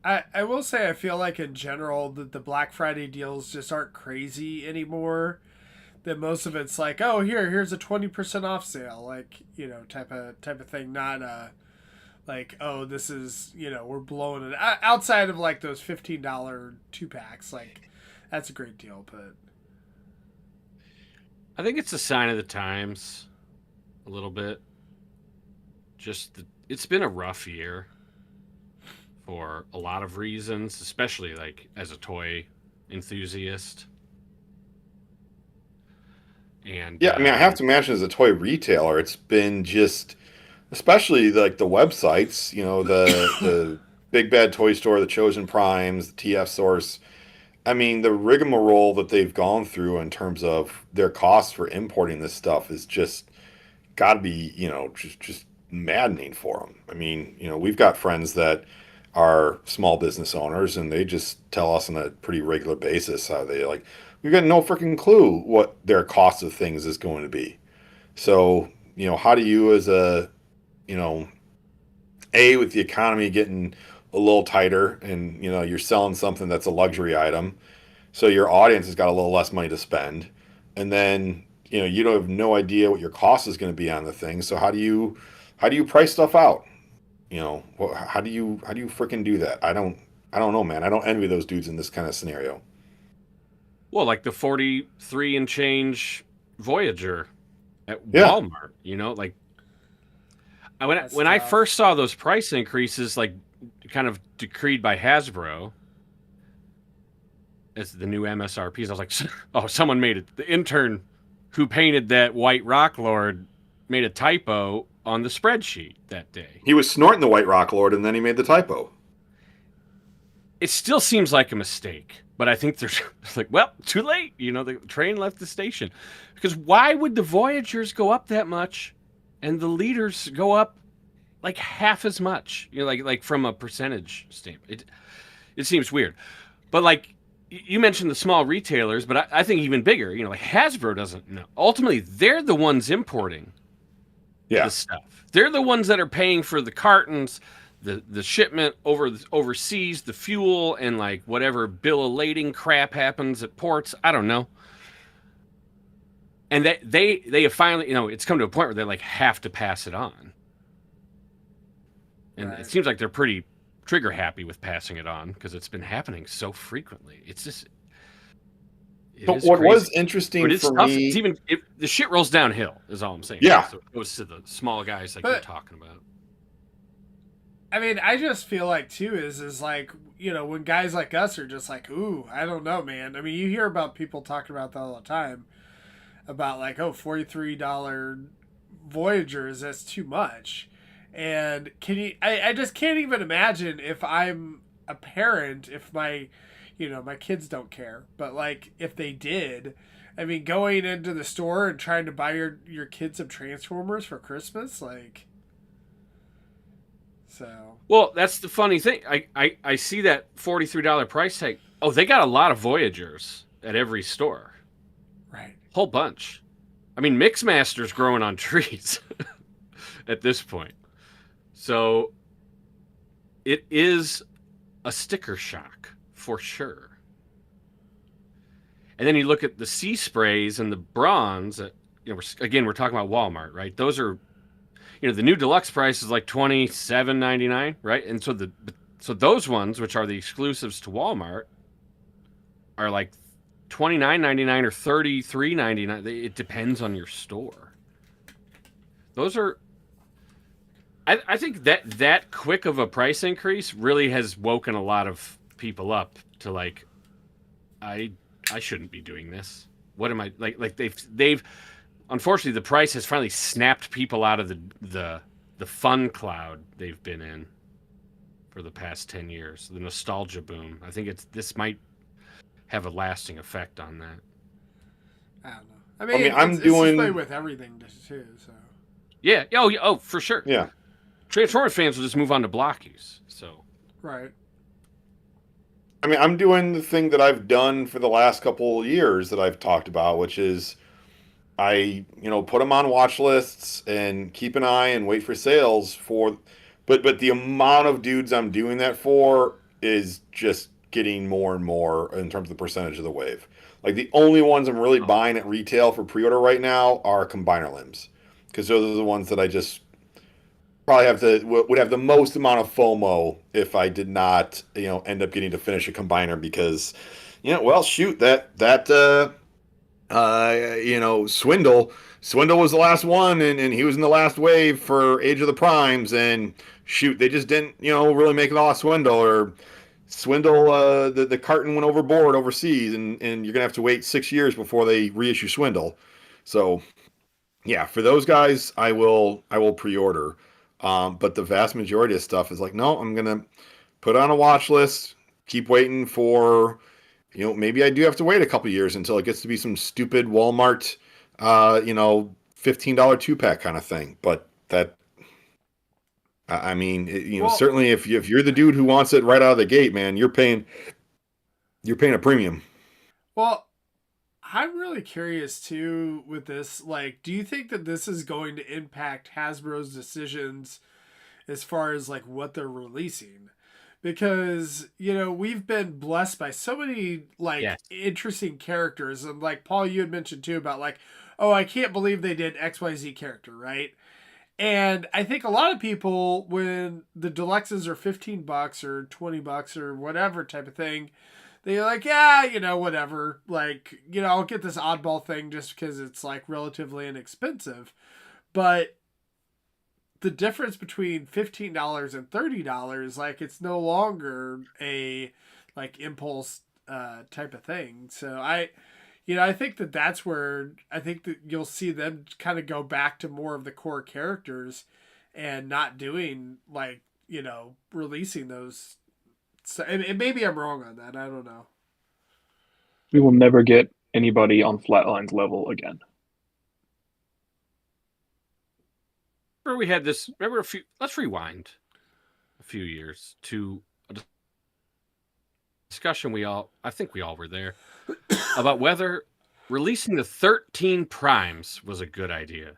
I will say I feel like in general that the Black Friday deals just aren't crazy anymore. That most of it's like, oh, here's a 20% off sale, like type of thing. Not like, oh, this is we're blowing it outside of like those $15 2-packs. Like that's a great deal, but I think it's a sign of the times, a little bit. It's been a rough year for a lot of reasons, especially like as a toy enthusiast. And Yeah, I mean, I have to imagine as a toy retailer, it's been just, especially like the websites, the Big Bad Toy Store, the Chosen Primes, the TF Source. I mean, the rigmarole that they've gone through in terms of their costs for importing this stuff is just got to be, just maddening for them. I mean, we've got friends that are small business owners, and they just tell us on a pretty regular basis how they like, we've got no freaking clue what their cost of things is going to be. So, how do you as you know, with the economy getting a little tighter and, you're selling something that's a luxury item, so your audience has got a little less money to spend. And then, you don't have no idea what your cost is going to be on the thing. So how do you price stuff out? How do you freaking do that? I don't know, man. I don't envy those dudes in this kind of scenario. well, like the 43 and change Voyager at Yeah. Walmart, like That's when I tough. first saw those price increases, like kind of decreed by Hasbro as the new MSRPs, I was like, oh, someone made it. The intern who painted that white Rock Lord made a typo on the spreadsheet that day. He was snorting the White Rock Lord, and then he made the typo. It still seems like a mistake, but I think there's it's like, well, too late. The train left the station. Because why would the Voyagers go up that much and the leaders go up like half as much? Like from a percentage standpoint. It seems weird. But like you mentioned the small retailers, but I think even bigger, like Hasbro doesn't know. Ultimately, they're the ones importing Yeah. the stuff. They're the ones that are paying for the cartons, the shipment overseas, the fuel, and like whatever bill of lading crap happens at ports. I don't know. And they have finally, it's come to a point where they like have to pass it on. And Right. it seems like they're pretty trigger happy with passing it on because it's been happening so frequently. It's just But is what crazy. was interesting But it's for tough. me, It's even the shit rolls downhill is all I'm saying. Yeah. So it goes to the small guys like But- you're talking about. I mean, I just feel like too is like, when guys like us are just like, ooh, I don't know, man. I mean, you hear about people talking about that all the time about like, oh, $43 Voyagers, that's too much. And I just can't even imagine if I'm a parent, if my kids don't care, but like if they did, I mean, going into the store and trying to buy your kids some Transformers for Christmas, like, so. Well, that's the funny thing. I see that $43 price tag. Oh, they got a lot of Voyagers at every store. Right. Whole bunch. I mean, Mixmaster's growing on trees at this point. So it is a sticker shock for sure. And then you look at the sea sprays and the bronze. We're talking about Walmart, right? Those are, the new deluxe price is like $27.99, right? And so those ones, which are the exclusives to Walmart, are like $29.99 or $33.99. It depends on your store. Those are. I think that quick of a price increase really has woken a lot of people up to like, I shouldn't be doing this. What am I like? They've unfortunately the price has finally snapped people out of the fun cloud they've been in for the past 10 years. The nostalgia boom. I think this might have a lasting effect on that. I don't know. I mean, I'm it's doing- this way with everything too. So Yeah. Oh, for sure. yeah. Transformers fans will just move on to blockies. So right. I mean, I'm doing the thing that I've done for the last couple of years that I've talked about, which is I, put them on watch lists and keep an eye and wait for sales but the amount of dudes I'm doing that for is just getting more and more in terms of the percentage of the wave. Like the only ones I'm really buying at retail for pre-order right now are combiner limbs, because those are the ones that I just probably would have the most amount of FOMO if I did not, end up getting to finish a combiner because, shoot, Swindle was the last one, and he was in the last wave for Age of the Primes, and shoot, they just didn't, really make it all Swindle, or Swindle, the carton went overboard overseas, and you're gonna have to wait 6 years before they reissue Swindle. So yeah, for those guys, I will pre-order. But the vast majority of stuff is like, no, I'm gonna put on a watch list. Keep waiting for, maybe I do have to wait a couple years until it gets to be some stupid Walmart, $15 2-pack kind of thing. But that, I mean, Well, certainly if you're the dude who wants it right out of the gate, man, you're paying a premium. well, I'm really curious too with this. Like, do you think that this is going to impact Hasbro's decisions as far as like what they're releasing? Because, we've been blessed by so many like Yes. interesting characters. And like Paul, you had mentioned too about like, oh, I can't believe they did XYZ character, right? And I think a lot of people, when the deluxes are $15 or $20 or whatever type of thing, they're like, yeah, whatever. Like, I'll get this oddball thing just because it's like relatively inexpensive. But the difference between $15 and $30, like, it's no longer a like impulse type of thing. So I think that that's where I think that you'll see them kind of go back to more of the core characters and not doing like, releasing those. So, and maybe I'm wrong on that. I don't know. We will never get anybody on Flatline's level again. Remember we had this. Remember a few. Let's rewind a few years to a discussion I think we all were there about whether releasing the 13 primes was a good idea.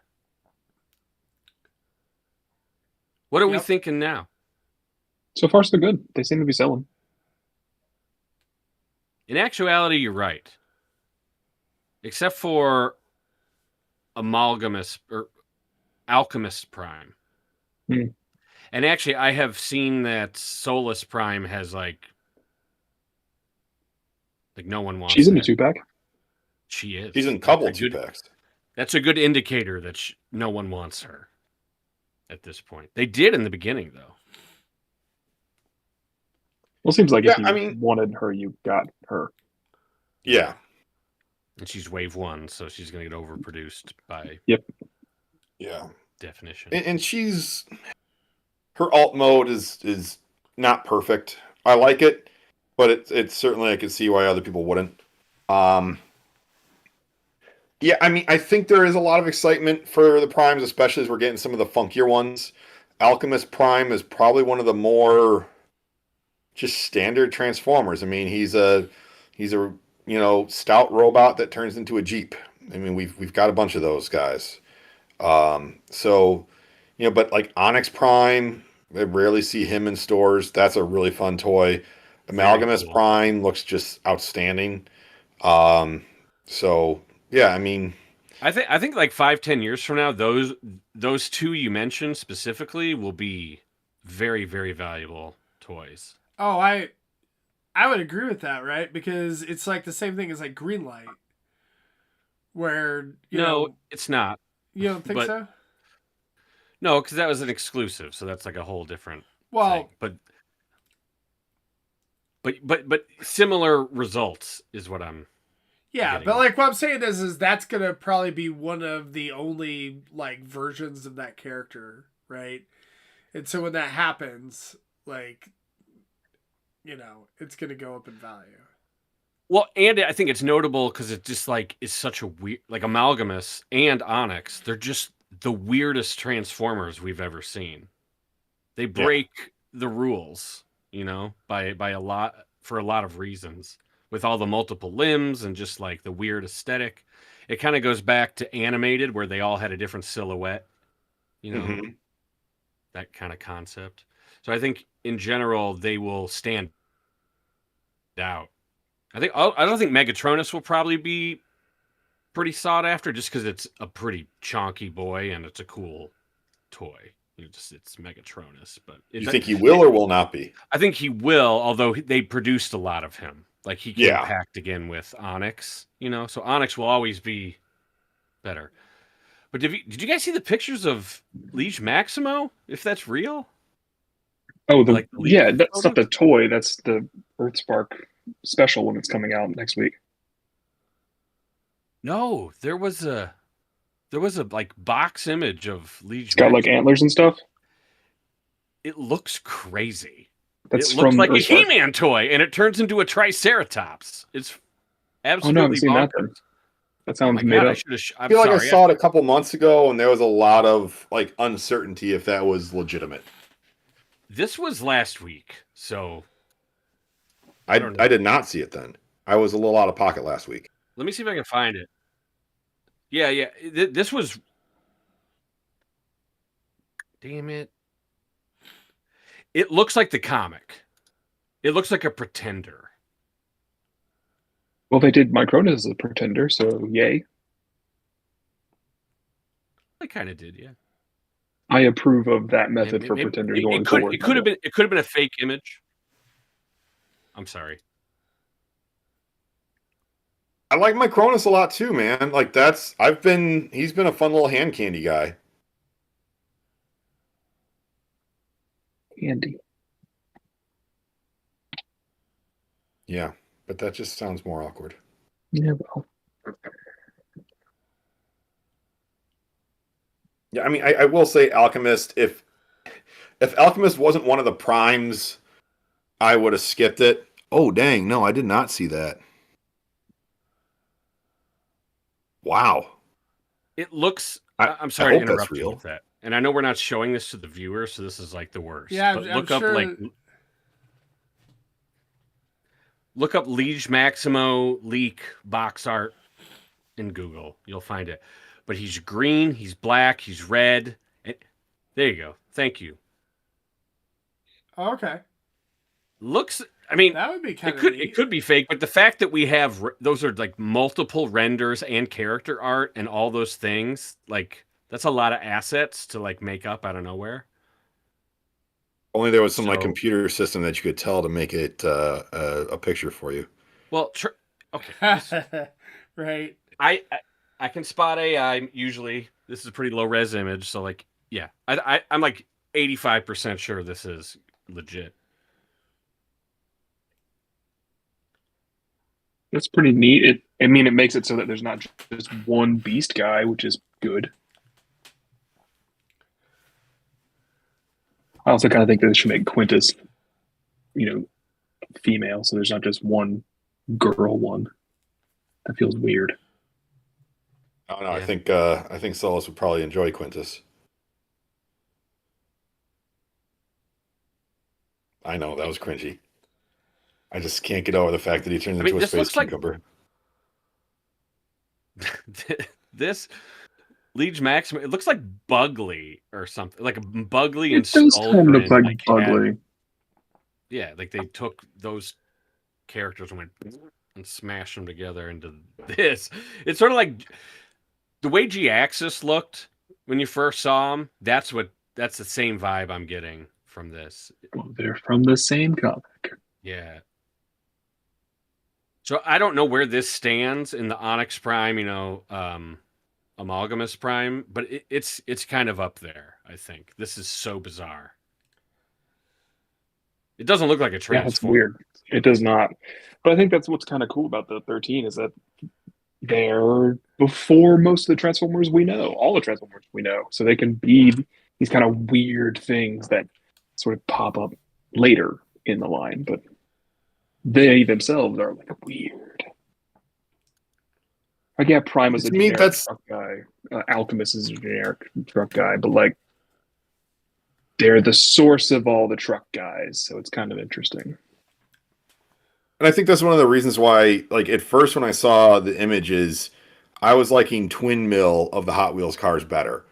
What are we thinking now? So far, so good. They seem to be selling. In actuality, you're right. Except for Amalgamous or Alchemist Prime. Hmm. And actually, I have seen that Solus Prime has like no one wants. She's in the that. 2-pack. She is. She's in a couple 2-packs. That's a good indicator that no one wants her at this point. They did in the beginning, though. Well, it seems like if you wanted her, you got her. Yeah. And she's wave 1, so she's going to get overproduced by definition. And she's, her alt mode is not perfect. I like it, but it's certainly, I can see why other people wouldn't. Yeah, I mean, I think there is a lot of excitement for the primes, especially as we're getting some of the funkier ones. Alchemist Prime is probably one of the more just standard Transformers. I mean, he's a stout robot that turns into a Jeep. I mean, we've got a bunch of those guys. So, but like Onyx Prime, I rarely see him in stores. That's a really fun toy. Amalgamous Prime looks just outstanding. So yeah, I mean, I think like 5-10 years from now, those two you mentioned specifically will be very, very valuable toys. Oh, I would agree with that, right? Because it's like the same thing as like Greenlight, where it's not. You don't think so? No, because that was an exclusive, so that's like a whole different thing. But similar results is what I'm. Yeah, but like what I'm saying is that's gonna probably be one of the only like versions of that character, right? And so when that happens, like, it's gonna go up in value. Well, and I think it's notable because it's just like it's such a weird, like Amalgamous and Onyx. They're just the weirdest Transformers we've ever seen. They break the rules, by a lot for a lot of reasons. With all the multiple limbs and just like the weird aesthetic, it kind of goes back to animated where they all had a different silhouette, that kind of concept. So I think in general they will stand out. I don't think Megatronus will probably be pretty sought after just because it's a pretty chonky boy and it's a cool toy. It's Megatronus, but you think he will or will not be? I think he will, although they produced a lot of him. Like he came packed again with Onyx, so Onyx will always be better. But did you guys see the pictures of Liege Maximo? If that's real? Oh, that's not the toy. That's the Earthspark special when it's coming out next week. No, there was a There was a like box image of Liege. It's got like antlers and stuff. It looks crazy. That's it looks from like a Earthstar. He-Man toy, and it turns into a Triceratops. It's Oh no, I absolutely haven't seen that bonkers. then. That Oh sounds my made god! I up. should have. I feel like I saw it a couple months ago, and there was a lot of like uncertainty if that was legitimate. This was last week, so I don't know. I did not see it then. I was a little out of pocket last week. Let me see if I can find it. Yeah. This was. Damn it! It looks like the comic. It looks like a Pretender. Well, they did Micronus as a Pretender, so yay. I kind of did, yeah. I approve of that method for Pretender going forward. It could have been a fake image. I'm sorry. I like Micronus a lot too, man. Like he's been a fun little hand candy guy. Andy. Yeah, but that just sounds more awkward. Yeah, well. Yeah, I mean, I will say Alchemist. If Alchemist wasn't one of the primes, I would have skipped it. Oh dang, no, I did not see that. Wow. It looks. I'm I sorry to hope that's interrupt you real. with that. And I know we're not showing this to the viewers, so this is like the worst. Yeah, but I'm sure... look up Liege Maximo leak box art in Google. You'll find it. But he's green, he's black, he's red. There you go. Thank you. Okay. Looks. I mean, that would be kind of neat. It could be fake, but the fact that we have those are like multiple renders and character art and all those things, like that's a lot of assets to like make up out of nowhere. Only there was some like computer system that you could tell to make it a picture for you. Well, okay, right. I can spot AI usually. This is a pretty low res image, so like yeah, I'm like 85% sure this is legit. That's pretty neat. It makes it so that there's not just one beast guy, which is good. I also kind of think that they should make Quintus, female, so there's not just one girl one. That feels weird. Oh no, yeah. I think Solus would probably enjoy Quintus. I know that was cringy. I just can't get over the fact that he turns into a space cucumber. This Liege Maxima, it looks like Bugly or something, like a Bugly and Skull. It does kind of look like Bugly. Yeah, like they took those characters and went and smashed them together into this. It's sort of like the way G-Axis looked when you first saw him. That's the same vibe I'm getting from this. Well, they're from the same comic. Yeah. So I don't know where this stands in the Onyx Prime, Amalgamus Prime, but it's kind of up there, I think. This is so bizarre. It doesn't look like a Transformer. Yeah, it's weird. It does not. But I think that's what's kind of cool about the 13 is that they're before most of the Transformers we know, all the Transformers we know. So they can be these kind of weird things that sort of pop up later in the line, but they themselves are like weird. Like, yeah, Prime is a generic truck guy. Alchemist is a generic truck guy, but like they're the source of all the truck guys, so it's kind of interesting. And I think that's one of the reasons why, like, at first when I saw the images, I was liking Twin Mill of the Hot Wheels cars better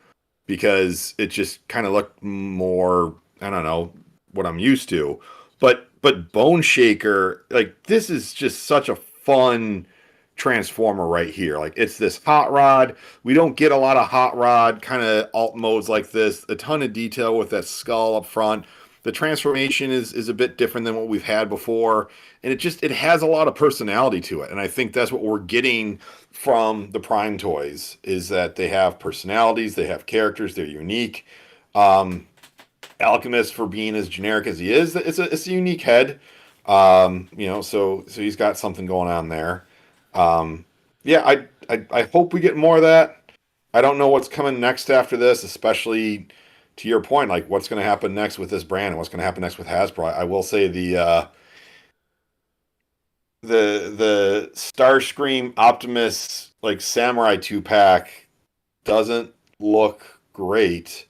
because it just kind of looked more, I don't know, what I'm used to. But Bone Shaker, like, this is just such a fun Transformer right here. Like, it's this hot rod. We don't get a lot of hot rod kind of alt modes like this. A ton of detail with that skull up front. The transformation is a bit different than what we've had before, and it has a lot of personality to it. And I think that's what we're getting from the Prime toys is that they have personalities, they have characters, they're unique. Alchemist, for being as generic as he is, it's a unique head. So he's got something going on there. I hope we get more of that. I don't know what's coming next after this, especially to your point, like what's going to happen next with this brand and what's going to happen next with Hasbro. I will say the Starscream Optimus like Samurai 2-pack doesn't look great.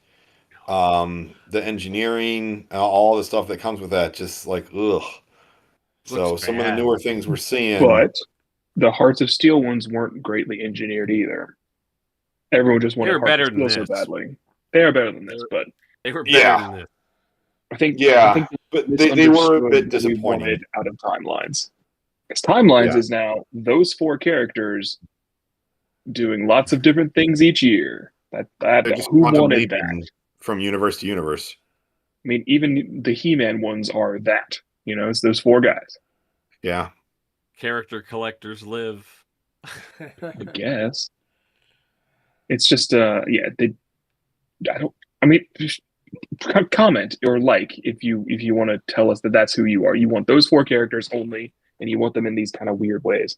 The engineering, all the stuff that comes with that, just like ugh. So Looks some of the bad. newer things we're seeing, But the Hearts of Steel ones weren't greatly engineered either. Everyone just wanted They were Hearts better of than Steel so this. badly. They are better than this, but They were better Yeah. than this. I think yeah, but they were a bit what we disappointing. wanted out of Timelines. Because Timelines Yeah. is now those 4 characters doing lots of different things each year. They're just Who quantum wanted that? leaping from universe to universe. I mean, even the He-Man ones are that. You know, it's those 4 guys. Yeah. Character collectors live. I guess. It's just I mean, just comment or like if you want to tell us that that's who you are. You want those 4 characters only, and you want them in these kind of weird ways.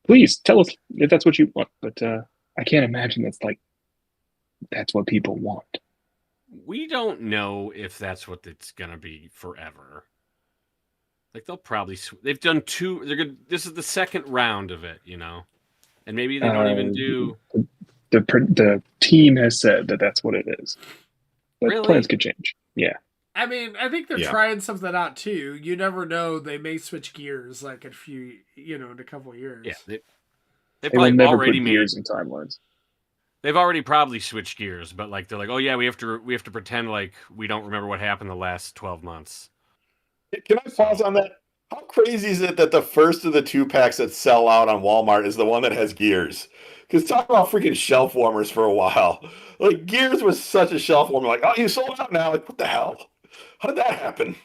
Please tell us if that's what you want. But I can't imagine that's what people want. We don't know if that's what it's gonna be forever. Like they'll probably they've done 2. They're good. This is the second round of it, you know, and maybe they don't even do. The team has said that that's what it is. But Really? plans could change. Yeah. I mean, I think they're trying something out too. You never know; they may switch gears like in a couple of years. Yeah, they They probably will never already put made. gears in Timelines. They've already probably switched gears, but like they're like, oh yeah, we have to pretend like we don't remember what happened the last 12 months. Can I pause on that? How crazy is it that the first of the 2-packs that sell out on Walmart is the one that has gears? Because talk about freaking shelf warmers for a while. Like gears was such a shelf warmer. Like, oh, you sold out now. Like, what the hell? How did that happen?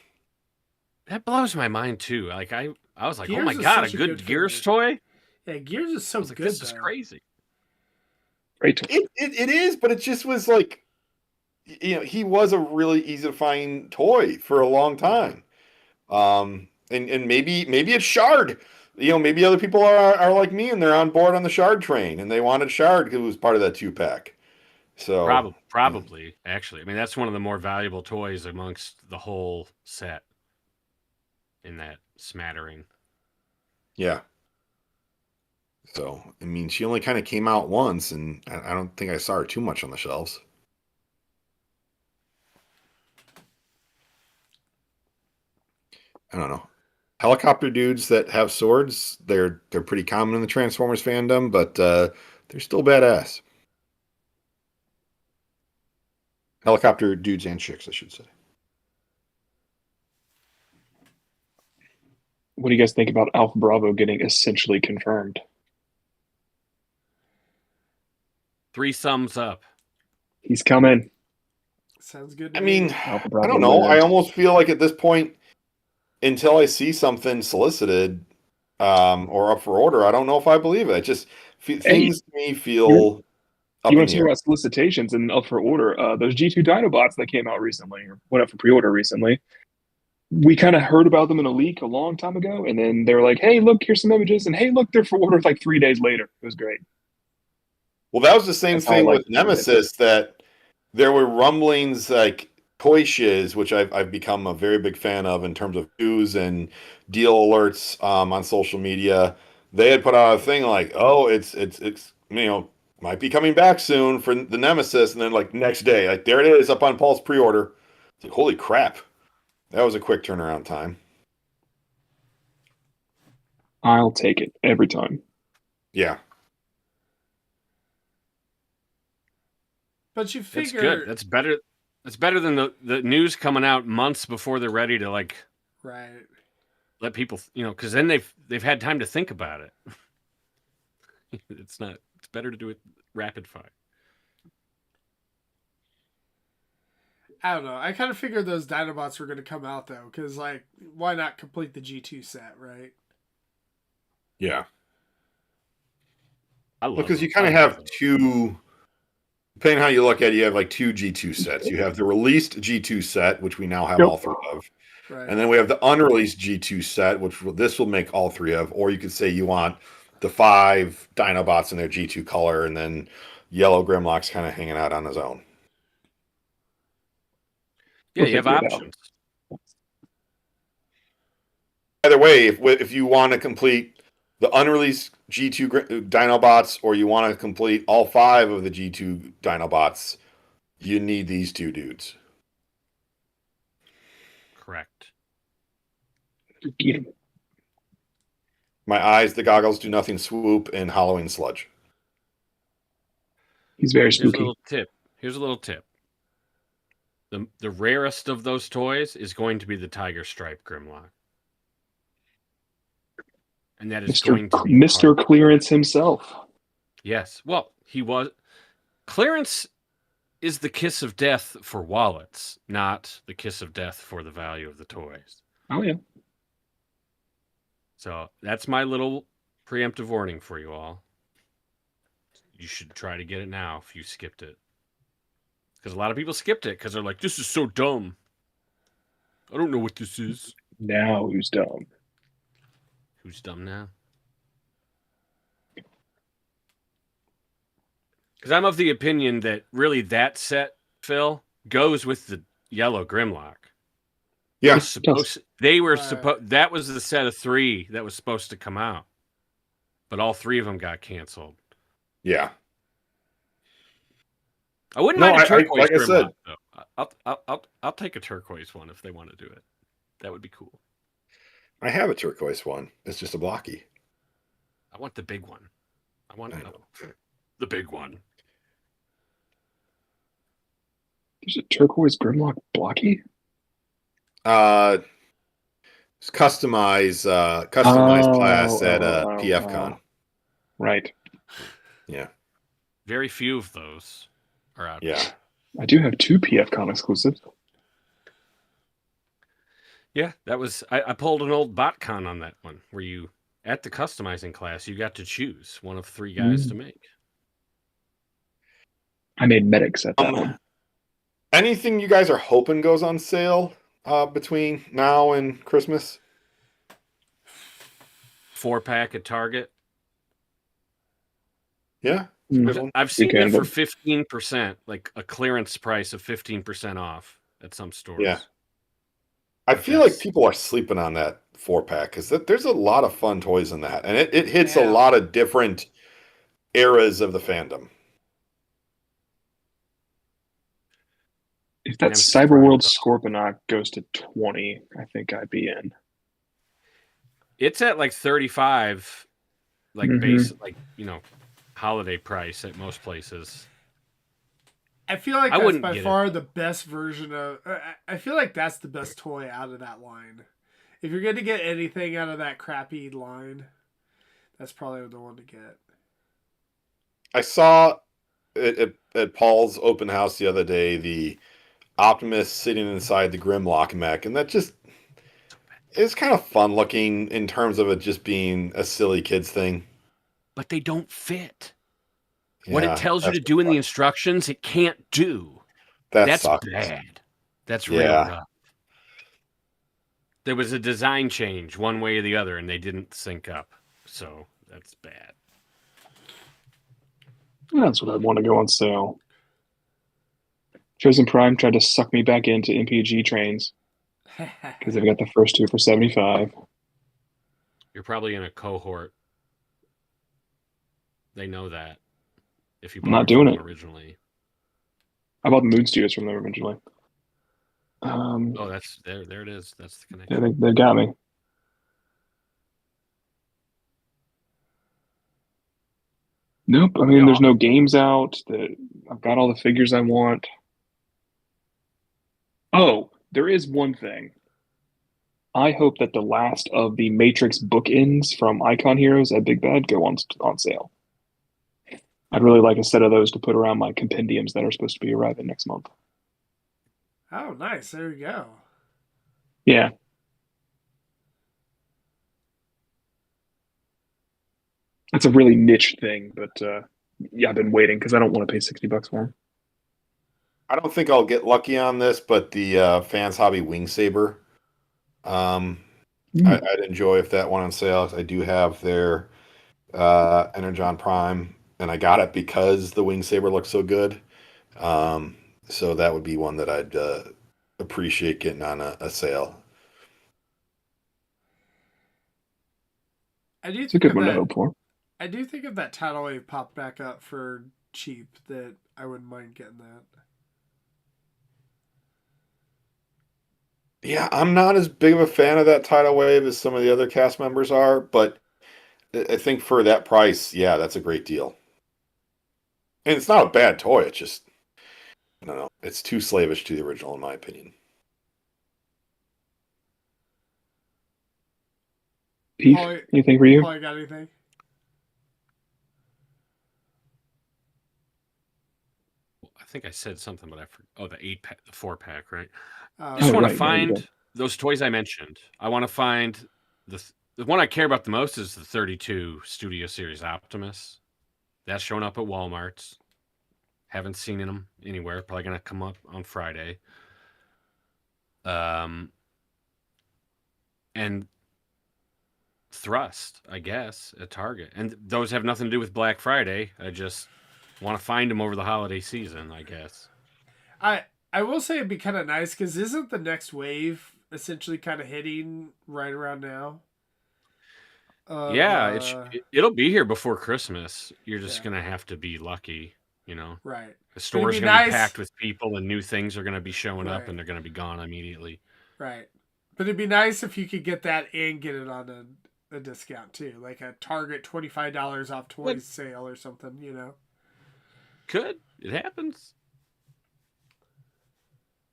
That blows my mind too. Like I was like, Gears oh my is god, a such a good good Gears figure. toy. Yeah, Gears is so I was like, good. this is crazy. Great toy. It is, but it just was like, he was a really easy to find toy for a long time. And maybe it's Shard. Maybe other people are like me and they're on board on the Shard train and they wanted Shard because it was part of that 2-pack. So Probably, actually. I mean, that's one of the more valuable toys amongst the whole set in that smattering. Yeah. So, I mean, she only kind of came out once, and I don't think I saw her too much on the shelves. I don't know. Helicopter dudes that have swords, they're pretty common in the Transformers fandom, but they're still badass. Helicopter dudes and chicks, I should say. What do you guys think about Alpha Bravo getting essentially confirmed? 3 thumbs up. He's coming. Sounds good. I mean, Alpha I Bravo don't know. lived. I almost feel like at this point, until I see something solicited or up for order, I don't know if I believe it. It just things to me feel up You in want the to talk air. about solicitations and up for order? Those G2 Dinobots that came out recently, or went up for pre-order recently. We kind of heard about them in a leak a long time ago, and then they're like, "Hey, look, here's some images," and "Hey, look, they're for order." Like 3 days later, it was great. Well, that was the same That's how I thing like with Nemesis, that there were rumblings like Toy Shiz, which I've become a very big fan of in terms of news and deal alerts on social media. They had put out a thing like, "Oh, it's might be coming back soon for the Nemesis," and then like next day, like there it is up on Paul's pre-order. It's like, holy crap, that was a quick turnaround time. I'll take it every time. Yeah. But you That's figure good. That's better. That's better than the news coming out months before they're ready to like right. let people, because then they've had time to think about it. It's better to do it rapid fire. I don't know. I kind of figured those Dinobots were going to come out though, because like, why not complete the G2 set, right? Yeah. I love Because you them. kind I of love have them. two, depending on how you look at it, you have like 2 G2 sets. You have the released G2 set, which we now have all 3 of. Right. And then we have the unreleased G2 set, which this will make all 3 of. Or you could say you want the 5 Dinobots in their G2 color and then yellow Grimlock's kind of hanging out on his own. Yeah, you have options. Either way, if you want to complete the unreleased G2 Dinobots, or you want to complete all 5 of the G2 Dinobots, you need these 2 dudes. Correct. My eyes, the goggles, do nothing swoop, and Halloween sludge. He's very Here's a spooky. little tip. Here's a little tip. The rarest of those toys is going to be the Tiger Stripe Grimlock. And that is going to be Mr. Clearance himself. Yes. Well, he was. Clearance is the kiss of death for wallets, not the kiss of death for the value of the toys. Oh, yeah. So that's my little preemptive warning for you all. You should try to get it now if you skipped it. Because a lot of people skipped it because they're like, this is so dumb. I don't know what this is. Now who's dumb? Who's dumb now? Because I'm of the opinion that really that set, Phil, goes with the yellow Grimlock. Yeah. That was the set of 3 that was supposed to come out. But all 3 of them got canceled. Yeah. I wouldn't mind a turquoise like I said, though. I'll take a turquoise one if they want to do it. That would be cool. I have a turquoise one. It's just a blocky. I want the big one. I want the big one. There's a turquoise Grimlock blocky? It's customized class at PFCon. Right. Yeah. Very few of those are out. Yeah. I do have 2 PFCon exclusives. Yeah, that was I pulled an old BotCon on that one, where you at the customizing class you got to choose one of 3 guys to make. I made medics at that one. Anything you guys are hoping goes on sale between now and Christmas? 4-pack at Target. Yeah. I've seen it for 15%, like a clearance price of 15% off at some stores. Yeah. I feel like people are sleeping on that 4-pack because there's a lot of fun toys in that. And it hits a lot of different eras of the fandom. If that Cyberworld Scorponok goes to 20, I think I'd be in. It's at like 35, like base, like, holiday price at most places. I feel like that's by far the best version of. I feel like that's the best toy out of that line. If you're going to get anything out of that crappy line, that's probably the one to get. I saw at Paul's open house the other day the Optimus sitting inside the Grimlock mech, and that just is kind of fun looking in terms of it just being a silly kids thing. But they don't fit. What it tells you to do in the instructions, it can't do. That's bad. That's real rough. There was a design change one way or the other, and they didn't sync up. So that's bad. That's what I want to go on sale. Chosen Prime tried to suck me back into MPG trains because they've got the first 2 for $75. You're probably in a cohort. They know that. If you I'm not doing it originally. I bought the Moon Studios from them originally. That's there. There it is. That's the connection. Yeah, they got me. Nope. I mean, there's no games out. I've got all the figures I want. Oh, there is one thing. I hope that the last of the Matrix bookends from Icon Heroes at Big Bad go on sale. I'd really like a set of those to put around my compendiums that are supposed to be arriving next month. Oh, nice. There we go. Yeah. It's a really niche thing, but yeah, I've been waiting because I don't want to pay $60 for them. I don't think I'll get lucky on this, but the Fans Hobby Wing Saber, I'd enjoy if that went on sale. I do have their Energon Prime and I got it because the wing saber looks so good. So that would be one that I'd appreciate getting on a sale. I do It's a think good of one to that. hope for. I do think if that tidal wave popped back up for cheap, that I wouldn't mind getting that. Yeah, I'm not as big of a fan of that tidal wave as some of the other cast members are, but I think for that price, yeah, that's a great deal. And it's not a bad toy. It's just, I don't know, it's too slavish to the original, in my opinion. Peef, Paulie, anything for you? Paulie, got anything? I think I said something, but I forgot. Oh, the 8-pack, the 4-pack, right? I Oh, just want to right. Yeah, you find did. those toys I mentioned. I want to find the one I care about the most is the 32 Studio Series Optimus. That's showing up at Walmart's. Haven't seen them anywhere. Probably gonna come up on Friday. And Thrust, I guess, at Target. And those have nothing to do with Black Friday. I just want to find them over the holiday season, I guess. I will say it'd be kind of nice because isn't the next wave essentially kind of hitting right around now? Yeah, it'll be here before Christmas. You're just Yeah. gonna have to be lucky, you know. Right. The But stores it'd are be gonna be nice. packed with people, and new things are gonna be showing up, Right. and they're gonna be gone immediately. Right. But it'd be nice if you could get that and get it on a discount too, like a Target $25 off toys sale or something, you know. Could it happens?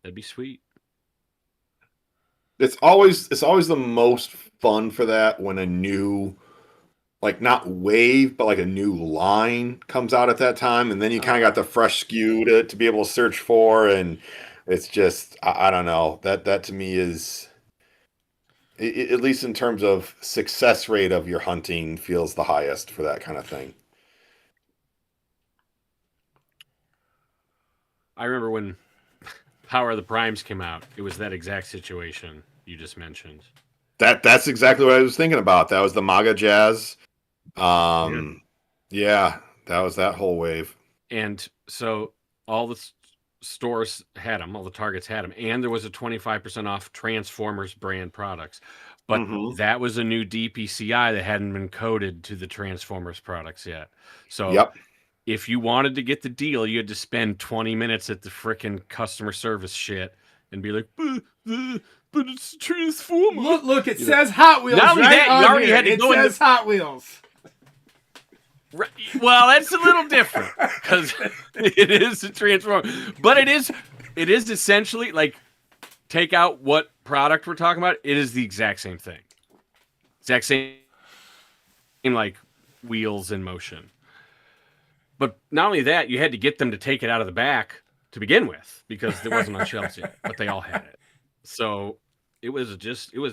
That'd be sweet. It's always the most fun for that when a new, like, not wave, but like a new line comes out at that time, and then you kind of got the fresh SKU to be able to search for, and it's just I don't know, that to me is, at least in terms of success rate of your hunting, feels the highest for that kind of thing. I remember when Power of the Primes came out. It was that exact situation you just mentioned. That's exactly what I was thinking about. That was the MAGA Jazz. Yeah, that was that whole wave. And so all the stores had them, all the Targets had them, and there was a 25% off Transformers brand products. But that was a new DPCI that hadn't been coded to the Transformers products yet. So if you wanted to get the deal, you had to spend 20 minutes at the frickin' customer service shit and be like, but it's Transformers. Look, it says Hot Wheels. Not only right that, you already here. had to go in. It says Hot Wheels. Right. Well, that's a little different because it is a Transformer, but it is essentially like, take out what product we're talking about. It is the exact same thing, exact same like wheels in motion. But not only that, you had to get them to take it out of the back to begin with because it wasn't on shelves yet, but they all had it. So it was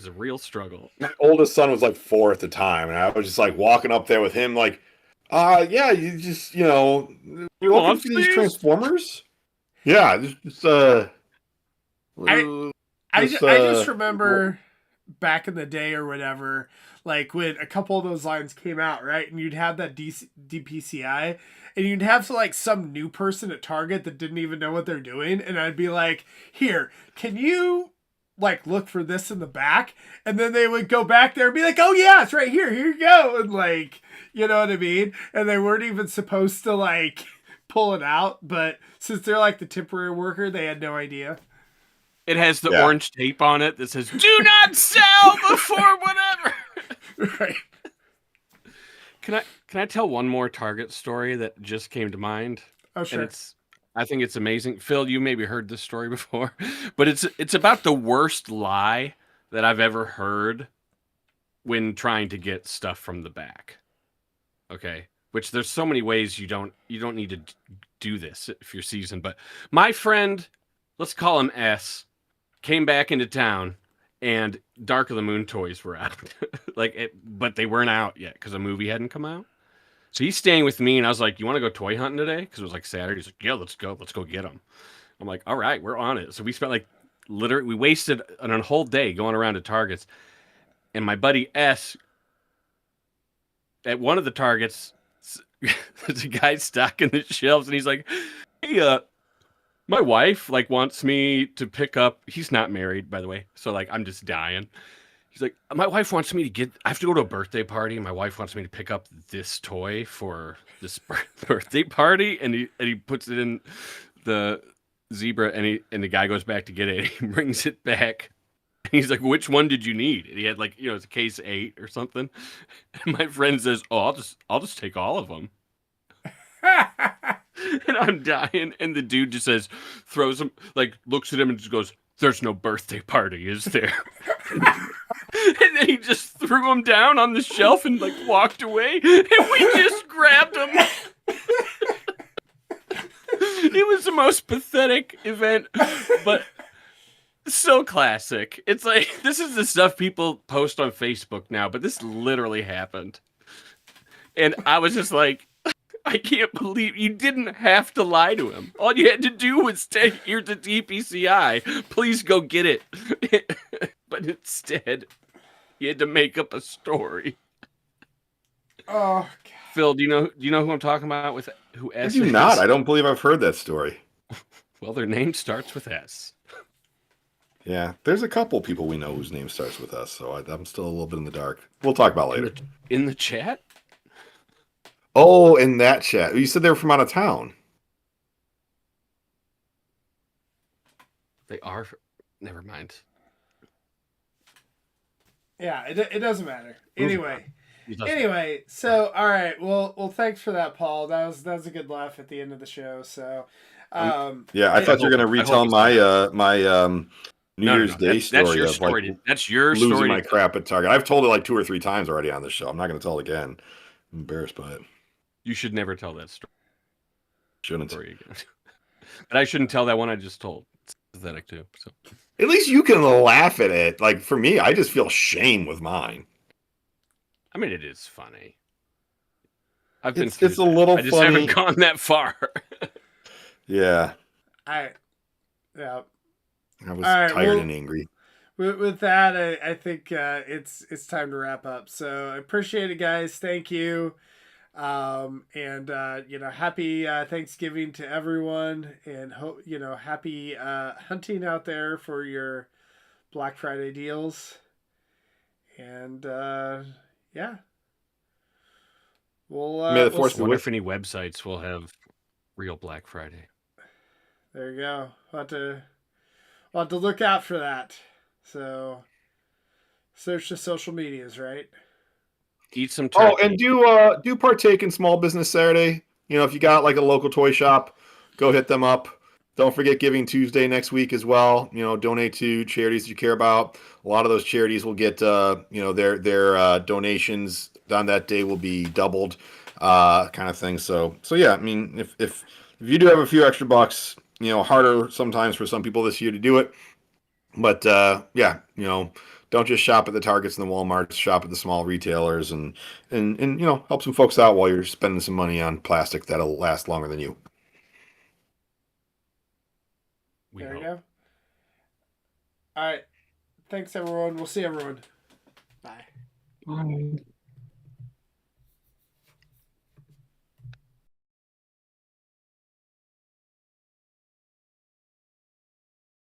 a real struggle. My oldest son was like 4 at the time, and I was just like walking up there with him, like, yeah, you just, you're looking for these Transformers? Yeah, I just remember back in the day or whatever, like when a couple of those lines came out, right? And you'd have that DPCI, and you'd have some new person at Target that didn't even know what they're doing, and I'd be like, "Here, can you like look for this in the back?" And then they would go back there and be like, "Oh yeah, it's right here. Here you go." And like, you know what I mean? And they weren't even supposed to like pull it out, but since they're like the temporary worker, they had no idea. It has the orange tape on it that says, "Do not sell before whatever." Right. Can I tell one more Target story that just came to mind? Oh, sure. And I think it's amazing. Phil, you maybe heard this story before, but it's about the worst lie that I've ever heard when trying to get stuff from the back. Okay, which there's so many ways you don't need to do this if you're seasoned. But my friend, let's call him S, came back into town, and Dark of the Moon toys were out, but they weren't out yet because a movie hadn't come out. So he's staying with me, and I was like, "You want to go toy hunting today?" Because it was like Saturday. He's like, "Yeah, let's go get them." I'm like, "All right, we're on it." So we spent we wasted a whole day going around to Targets, and my buddy S at one of the Targets there's a guy stocking the shelves, and he's like, "Hey, my wife like wants me to pick up." He's not married, by the way, so like I'm just dying. He's like, "My wife wants me to get. I have to go to a birthday party. And my wife wants me to pick up this toy for this birthday party." And he puts it in the zebra, and the guy goes back to get it. And he brings it back. And he's like, "Which one did you need?" And he had like, it's a case 8 or something. And my friend says, "Oh, I'll just take all of them." And I'm dying. And the dude just says, throws him, like looks at him and just goes, "There's no birthday party, is there?" And then he just threw him down on the shelf and like walked away. And we just grabbed him. It was the most pathetic event, but so classic. It's like, this is the stuff people post on Facebook now, but this literally happened. And I was just like, I can't believe you didn't have to lie to him. All you had to do was say, "Here's the DPCI. Please go get it." But instead, you had to make up a story. Oh, God. Phil, do you know who I'm talking about? With who S? I do not. I don't believe I've heard that story. Well, their name starts with S. Yeah, there's a couple people we know whose name starts with S, so I'm still a little bit in the dark. We'll talk about later. In the chat? Oh, in that chat. You said they were from out of town. They are. Never mind. Yeah, it doesn't matter. Anyway, so all right. Well, thanks for that, Paul. That was a good laugh at the end of the show. So, yeah, I thought you were going to retell my New Year's Day story. That's your of story. Like that's your losing story. my crap at Target. I've told it like 2 or 3 times already on this show. I'm not going to tell it again. I'm embarrassed by it. You should never tell that story. Shouldn't. Again. But I shouldn't tell that one I just told. It's pathetic too. So at least you can laugh at it. Like for me, I just feel shame with mine. I mean, it is funny. It's a little funny. I just haven't gone that far. Yeah. Yeah. I was tired and angry. With that, I think it's time to wrap up. So I appreciate it, guys. Thank you. And happy Thanksgiving to everyone, and happy hunting out there for your Black Friday deals. And yeah, May the force be wonder with. if any websites will have real Black Friday. There you go. We'll have to look out for that. So search the social medias, right? Eat some turkey. Oh, and do partake in Small Business Saturday. If you got like a local toy shop, go hit them up. Don't forget Giving Tuesday next week as well. Donate to charities that you care about. A lot of those charities will get their donations on that day will be doubled, kind of thing. So yeah, I mean, if you do have a few extra bucks, harder sometimes for some people this year to do it, but yeah, don't just shop at the Targets and the Walmarts. Shop at the small retailers and help some folks out while you're spending some money on plastic that'll last longer than you. There you go. All right. Thanks, everyone. We'll see everyone. Bye. Bye.